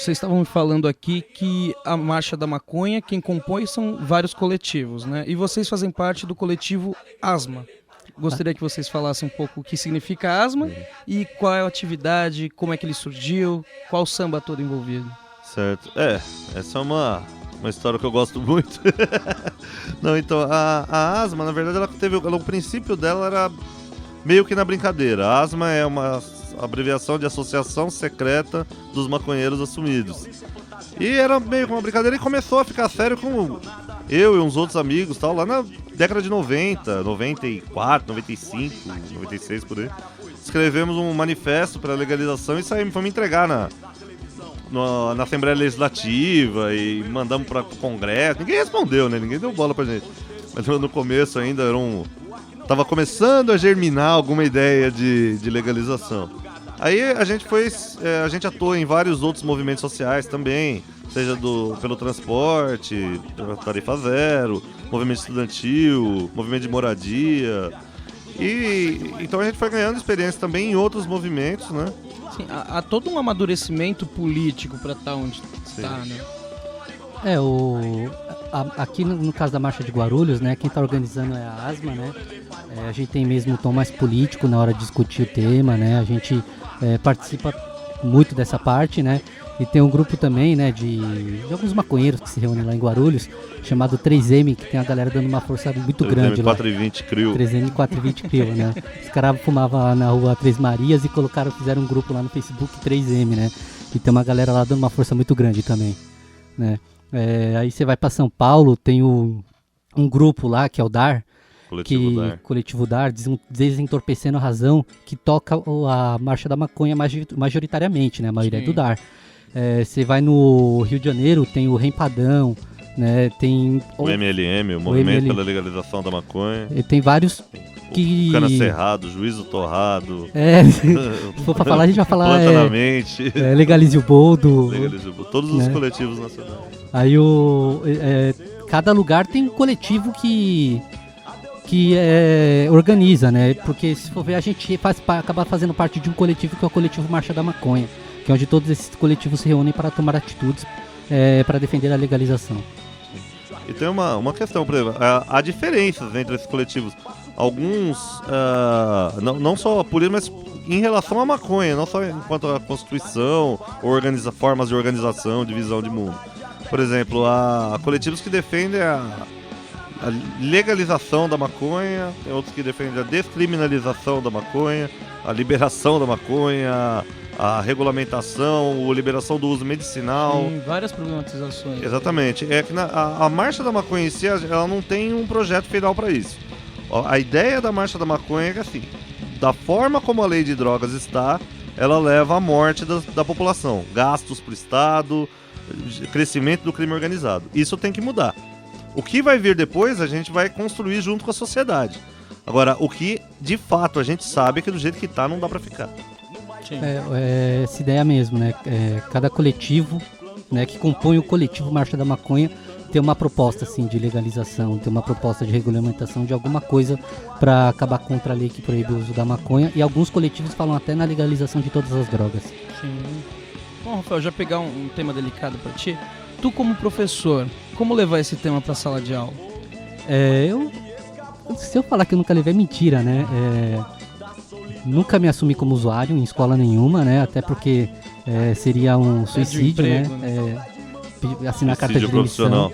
vocês estavam me falando aqui que a Marcha da Maconha, quem compõe são vários coletivos, né? E vocês fazem parte do coletivo Asma. Gostaria que vocês falassem um pouco o que significa Asma e qual é a atividade, como é que ele surgiu, qual o samba todo envolvido. Certo. Essa é uma história que eu gosto muito. Não, então, a Asma, na verdade, o princípio dela era meio que na brincadeira. A Asma é uma abreviação de Associação Secreta dos Maconheiros Assumidos. E era meio que uma brincadeira e começou a ficar sério com eu e uns outros amigos, tal, lá na década de 90, 94, 95, 96, por aí. Escrevemos um manifesto para a legalização e fomos entregar na Assembleia Legislativa e mandamos para o Congresso. Ninguém respondeu, né? Ninguém deu bola pra gente. Mas no começo ainda tava começando a germinar alguma ideia de legalização. Aí a gente atua em vários outros movimentos sociais também, seja pelo transporte, tarifa zero, movimento estudantil, movimento de moradia. E então a gente foi ganhando experiência também em outros movimentos, né? Sim, há todo um amadurecimento político para estar onde está, né? Aqui no caso da Marcha de Guarulhos, né, quem está organizando é a Asma, né? A gente tem mesmo um tom mais político na hora de discutir o tema, né? A gente participa muito dessa parte, né? E tem um grupo também, né, de alguns maconheiros que se reúnem lá em Guarulhos, chamado 3M, que tem a galera dando uma força muito grande 3M, lá. 420 CRIO. 3M 420 CRIO, né? Os caras fumavam lá na rua Três Marias e fizeram um grupo lá no Facebook 3M, né? E tem uma galera lá dando uma força muito grande também, né? Aí você vai para São Paulo, tem um grupo lá que é o DAR, Coletivo DAR, Desentorpecendo a Razão, que toca a Marcha da Maconha majoritariamente, né? A maioria é do DAR. Você vai no Rio de Janeiro, tem o Rempadão, né? Tem o MLM, o Movimento pela Legalização da Maconha. E tem vários que... Cana Cerrado, Juízo Torrado. Se for pra falar, a gente vai falar... Planta na Mente. Legalize o Boldo. Legalize o Boldo. Todos os coletivos nacionais. Aí cada lugar tem um coletivo que organiza, né? Porque se for ver, a gente acaba fazendo parte de um coletivo que é o coletivo Marcha da Maconha, que é onde todos esses coletivos se reúnem para tomar atitudes para defender a legalização. E tem uma questão, por exemplo, há diferenças entre esses coletivos. Alguns, não só por isso, mas em relação à maconha, não só enquanto à Constituição, formas de organização, de visão de mundo. Por exemplo, há coletivos que defendem a legalização da maconha, tem outros que defendem a descriminalização da maconha, a liberação da maconha, a regulamentação, a liberação do uso medicinal. Sim, várias problematizações. Exatamente. É que a Marcha da Maconha em si, ela não tem um projeto final para isso. A ideia da Marcha da Maconha é que, assim, da forma como a lei de drogas está, ela leva à morte da população. Gastos para o Estado, crescimento do crime organizado. Isso tem que mudar. O que vai vir depois, a gente vai construir junto com a sociedade. Agora, o que de fato a gente sabe é que do jeito que tá, não dá para ficar. Essa ideia mesmo, né? Cada coletivo, né, que compõe o coletivo Marcha da Maconha tem uma proposta assim, de legalização, tem uma proposta de regulamentação de alguma coisa para acabar contra a lei que proíbe o uso da maconha, e alguns coletivos falam até na legalização de todas as drogas. Sim. Bom, Rafael, já pegar um tema delicado para ti. Tu como professor, como levar esse tema para a sala de aula? Se eu falar que eu nunca levei, é mentira, né? Nunca me assumi como usuário em escola nenhuma, né? Até porque seria um suicídio, emprego, né? Assinar carta de demissão.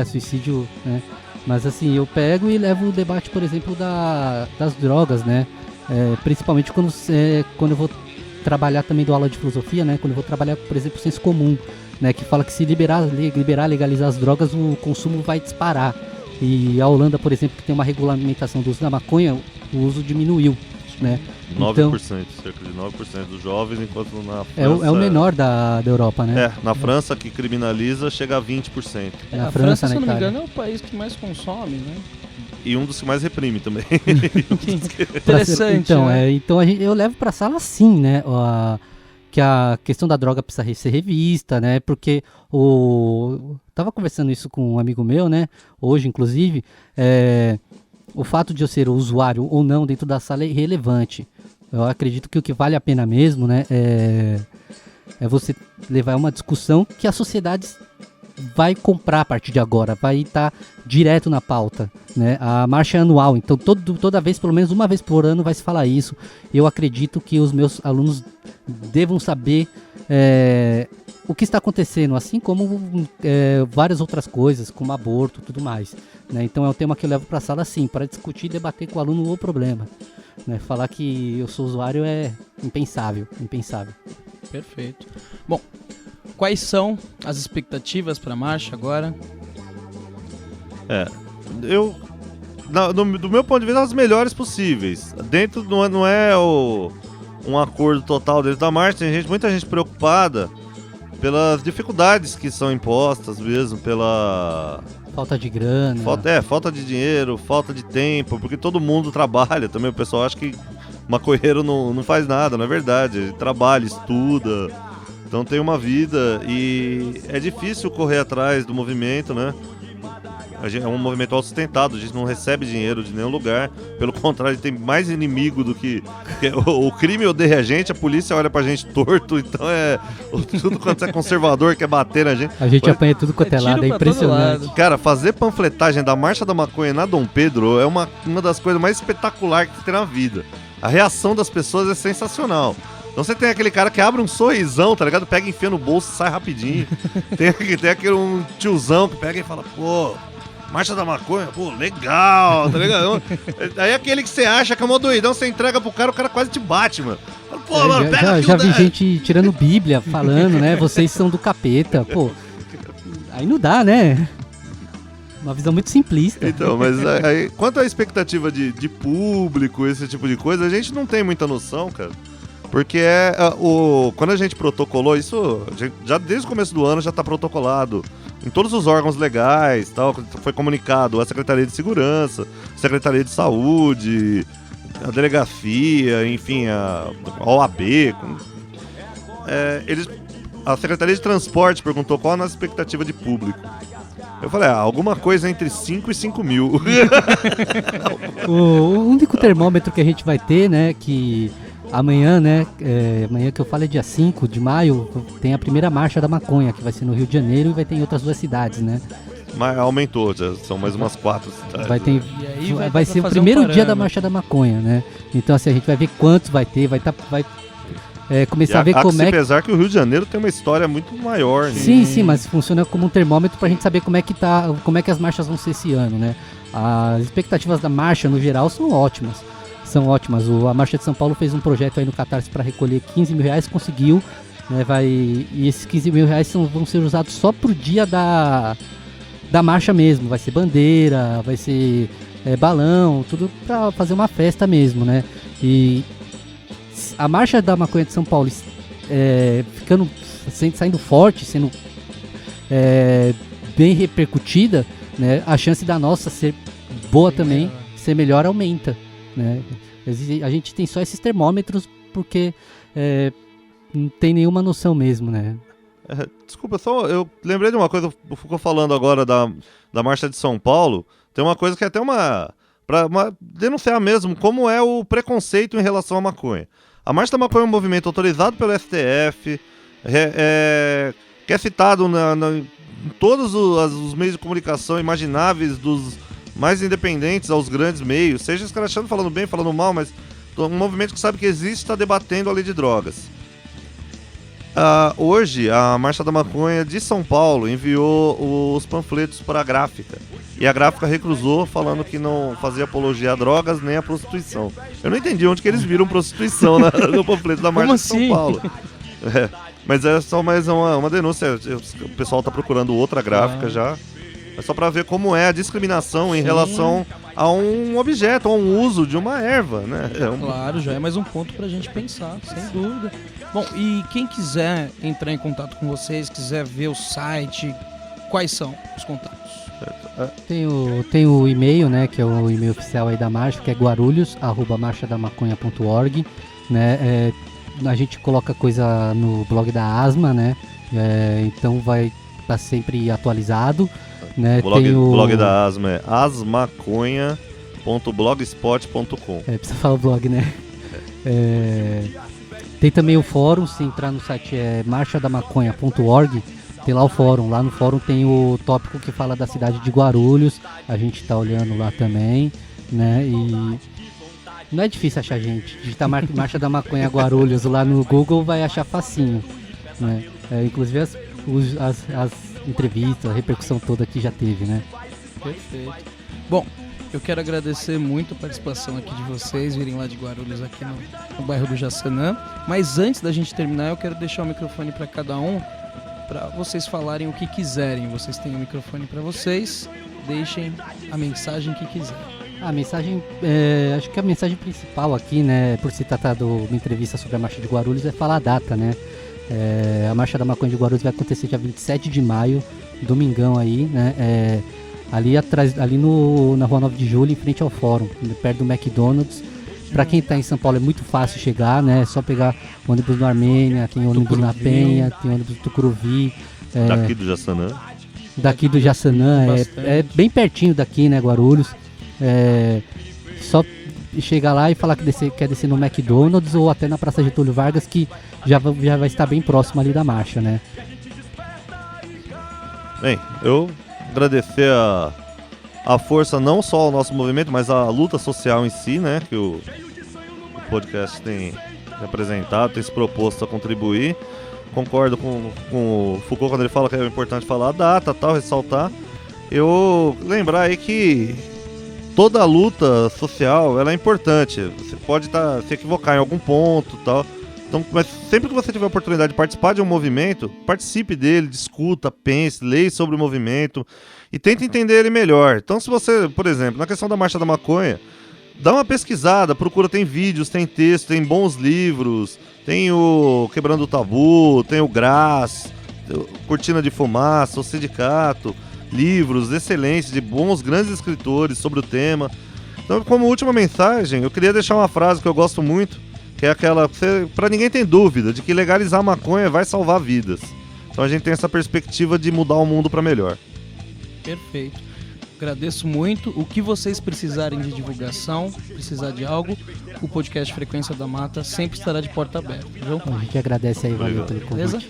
Suicídio, né? Mas assim, eu pego e levo o debate, por exemplo, das drogas, né? Principalmente quando eu vou trabalhar também do aula de filosofia, né? Quando eu vou trabalhar, por exemplo, senso comum, né? Que fala que se legalizar as drogas, o consumo vai disparar. E a Holanda, por exemplo, que tem uma regulamentação do uso da maconha, o uso diminuiu, né? 9%, então, cerca de 9% dos jovens, enquanto na França... É o menor da Europa, né? Na França, que criminaliza, chega a 20%. A França, se não me engano, é o país que mais consome, né? E um dos que mais reprime também. Interessante, então, né? Então eu levo pra sala sim, né? Que a questão da droga precisa ser revista, né? Porque tava conversando isso com um amigo meu, né? Hoje, inclusive, o fato de eu ser usuário ou não dentro da sala é irrelevante. Eu acredito que o que vale a pena mesmo, né? É você levar uma discussão que a sociedade vai comprar a partir de agora, vai estar direto na pauta, né? A marcha é anual, então toda vez, pelo menos uma vez por ano, vai se falar isso. Eu acredito que os meus alunos devam saber o que está acontecendo, assim como várias outras coisas, como aborto e tudo mais, né? Então é um tema que eu levo para a sala, sim, para discutir e debater com o aluno o problema, né? Falar que eu sou usuário é impensável. Perfeito. Bom, quais são as expectativas para a marcha agora? Do meu ponto de vista, as melhores possíveis. Dentro não é um acordo total dentro da marcha, tem muita gente preocupada pelas dificuldades que são impostas mesmo, pela falta de grana. Falta de dinheiro, falta de tempo, porque todo mundo trabalha também. O pessoal acha que maconheiro não faz nada, não é verdade. Ele trabalha, estuda, então tem uma vida e é difícil correr atrás do movimento, né? É um movimento autossustentado, a gente não recebe dinheiro de nenhum lugar, pelo contrário, tem mais inimigo do que o crime odeia a gente, a polícia olha pra gente torto, então tudo quanto é conservador quer bater na gente. A gente apanha tudo quanto é lado, é impressionante. Cara, fazer panfletagem da Marcha da Maconha na Dom Pedro é uma das coisas mais espetaculares que tem na vida. A reação das pessoas é sensacional. Então você tem aquele cara que abre um sorrisão, tá ligado? Pega, enfia no bolso e sai rapidinho. tem aquele um tiozão que pega e fala, pô, Marcha da Maconha, pô, legal, tá ligado? Aí aquele que você acha que é mó doidão, você entrega pro cara, o cara quase te bate, mano. Pô, mano, pega já vi gente tirando Bíblia, falando, né? Vocês são do capeta, pô. Aí não dá, né? Uma visão muito simplista. Então, mas aí, quanto à expectativa de público, esse tipo de coisa, a gente não tem muita noção, cara. Porque quando a gente protocolou, isso já desde o começo do ano já está protocolado em todos os órgãos legais, tal, foi comunicado à Secretaria de Segurança, Secretaria de Saúde, a Delegacia, enfim, a OAB. A Secretaria de Transporte perguntou qual a nossa expectativa de público. Eu falei, alguma coisa entre 5 e 5 mil. O único termômetro que a gente vai ter, né, que amanhã, né, amanhã que eu falo é dia 5 de maio, tem a primeira marcha da maconha, que vai ser no Rio de Janeiro e vai ter em outras 2 cidades, né? Mas aumentou, já são mais umas 4 cidades. Vai ser o primeiro dia da marcha da maconha, né? Então assim, a gente vai ver quantos vai ter, vai começar a ver como é que... Apesar que o Rio de Janeiro tem uma história muito maior, né? Sim, mas funciona como um termômetro pra gente saber como é que as marchas vão ser esse ano, né? As expectativas da marcha, no geral, são ótimas. A Marcha de São Paulo fez um projeto aí no Catarse para recolher 15 mil reais, conseguiu, né? E esses 15 mil reais vão ser usados só pro dia da marcha mesmo. Vai ser bandeira, vai ser balão, tudo para fazer uma festa mesmo, né? E a Marcha da Maconha de São Paulo saindo forte, sendo bem repercutida, né? A chance da nossa ser boa também, ser melhor, aumenta, né? A gente tem só esses termômetros porque não tem nenhuma noção mesmo, né? Desculpa, eu lembrei de uma coisa, ficou falando agora da Marcha de São Paulo, tem uma coisa que é até para denunciar mesmo como é o preconceito em relação à maconha. A Marcha da Maconha é um movimento autorizado pelo STF, que é citado em todos os meios de comunicação imagináveis, dos mais independentes aos grandes meios, seja escrachando, falando bem, falando mal, mas um movimento que sabe que existe, está debatendo a lei de drogas. Hoje, a Marcha da Maconha de São Paulo enviou os panfletos para a gráfica. E a gráfica recusou, falando que não fazia apologia a drogas nem a prostituição. Eu não entendi onde que eles viram prostituição no panfleto da Marcha de São Paulo. Mas é só mais uma denúncia. O pessoal está procurando outra gráfica já. É só para ver como é a discriminação em relação a um objeto, a um uso de uma erva, né? Claro, já é mais um ponto pra gente pensar, sem dúvida. Bom, e quem quiser entrar em contato com vocês, quiser ver o site, quais são os contatos? Tem o e-mail, né, que é o e-mail oficial aí da marcha, que é guarulhos@marchadamaconha.org, né? A gente coloca coisa no blog da ASMA, né? Então vai estar sempre atualizado. Né, o blog da Asma é asmaconha.blogspot.com. Precisa falar o blog, né? Tem também o fórum, se entrar no site marchadamaconha.org, tem lá o fórum. Lá no fórum tem o tópico que fala da cidade de Guarulhos, a gente tá olhando lá também, né? E não é difícil achar gente. Digitar Marcha da Maconha Guarulhos lá no Google vai achar facinho, né? Inclusive as entrevistas, a repercussão toda que já teve, né? Perfeito. Bom, eu quero agradecer muito a participação aqui de vocês, virem lá de Guarulhos aqui no bairro do Jaçanã. Mas antes da gente terminar, eu quero deixar o microfone para cada um, para vocês falarem o que quiserem. Vocês têm o microfone para vocês, deixem a mensagem que quiserem. A mensagem, acho que a mensagem principal aqui, né, por se tratar de uma entrevista sobre a Marcha de Guarulhos, é falar a data, né? A Marcha da Maconha de Guarulhos vai acontecer dia 27 de maio, domingão aí, né? Ali atrás, ali na Rua 9 de Julho, em frente ao Fórum, perto do McDonald's. Para quem está em São Paulo é muito fácil chegar, né? É só pegar ônibus no Armênia, tem ônibus na Penha, tem ônibus do Tucuruvi. Daqui do Jaçanã. Daqui do Jaçanã, é bem pertinho daqui, né, Guarulhos. Só chegar lá e falar que quer descer no McDonald's ou até na Praça Getúlio Vargas, que já vai estar bem próximo ali da marcha, né? Bem, eu agradecer a força não só ao nosso movimento, mas a luta social em si, né? Que o podcast tem representado, tem se proposto a contribuir. Concordo com o Foucault quando ele fala que é importante falar a data, tal, ressaltar. Eu lembrar aí que toda a luta social, ela é importante. Você pode se equivocar em algum ponto, tal. Então, mas sempre que você tiver a oportunidade de participar de um movimento, participe dele, discuta, pense, leia sobre o movimento e tente entender ele melhor. Então, se você, por exemplo, na questão da Marcha da Maconha, dá uma pesquisada, procura, tem vídeos, tem texto, tem bons livros, tem o Quebrando o Tabu, tem o Graz, Cortina de Fumaça, o Sindicato, livros excelentes de bons, grandes escritores sobre o tema. Então, como última mensagem, eu queria deixar uma frase que eu gosto muito, que é aquela, para ninguém tem dúvida, de que legalizar a maconha vai salvar vidas. Então a gente tem essa perspectiva de mudar o mundo para melhor. Perfeito. Agradeço muito. O que vocês precisarem de divulgação, precisar de algo, o podcast Frequência da Mata sempre estará de porta aberta, viu? A gente agradece aí, valeu pelo convite. Beleza?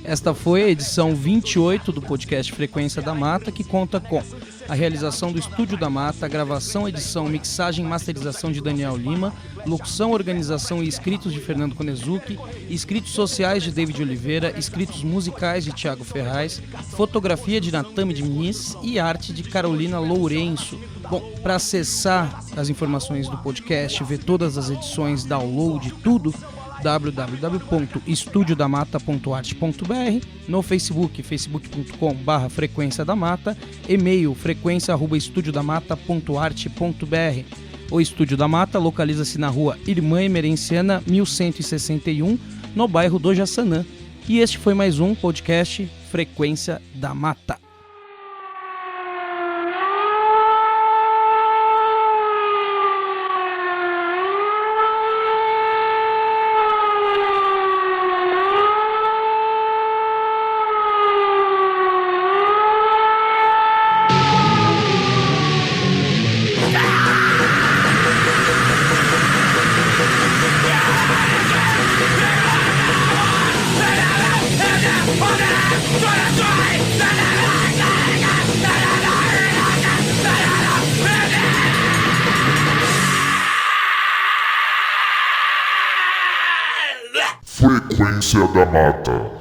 Esta foi a edição 28 do podcast Frequência da Mata, que conta com a realização do Estúdio da Mata, a gravação, edição, mixagem e masterização de Daniel Lima, locução, organização e escritos de Fernando Konezuki, escritos sociais de David Oliveira, escritos musicais de Thiago Ferraz, fotografia de Natami de Muniz e arte de Carolina Lourenço. Bom, para acessar as informações do podcast, ver todas as edições, download, tudo, www.estudiodamata.arte.br, no Facebook, facebook.com/frequência da mata, e-mail frequência@estudiodamata.arte.br. O Estúdio da Mata localiza-se na rua Irmã Emerenciana 1161, no bairro do Jaçanã. E este foi mais um podcast Frequência da Mata. Frequência da Mata.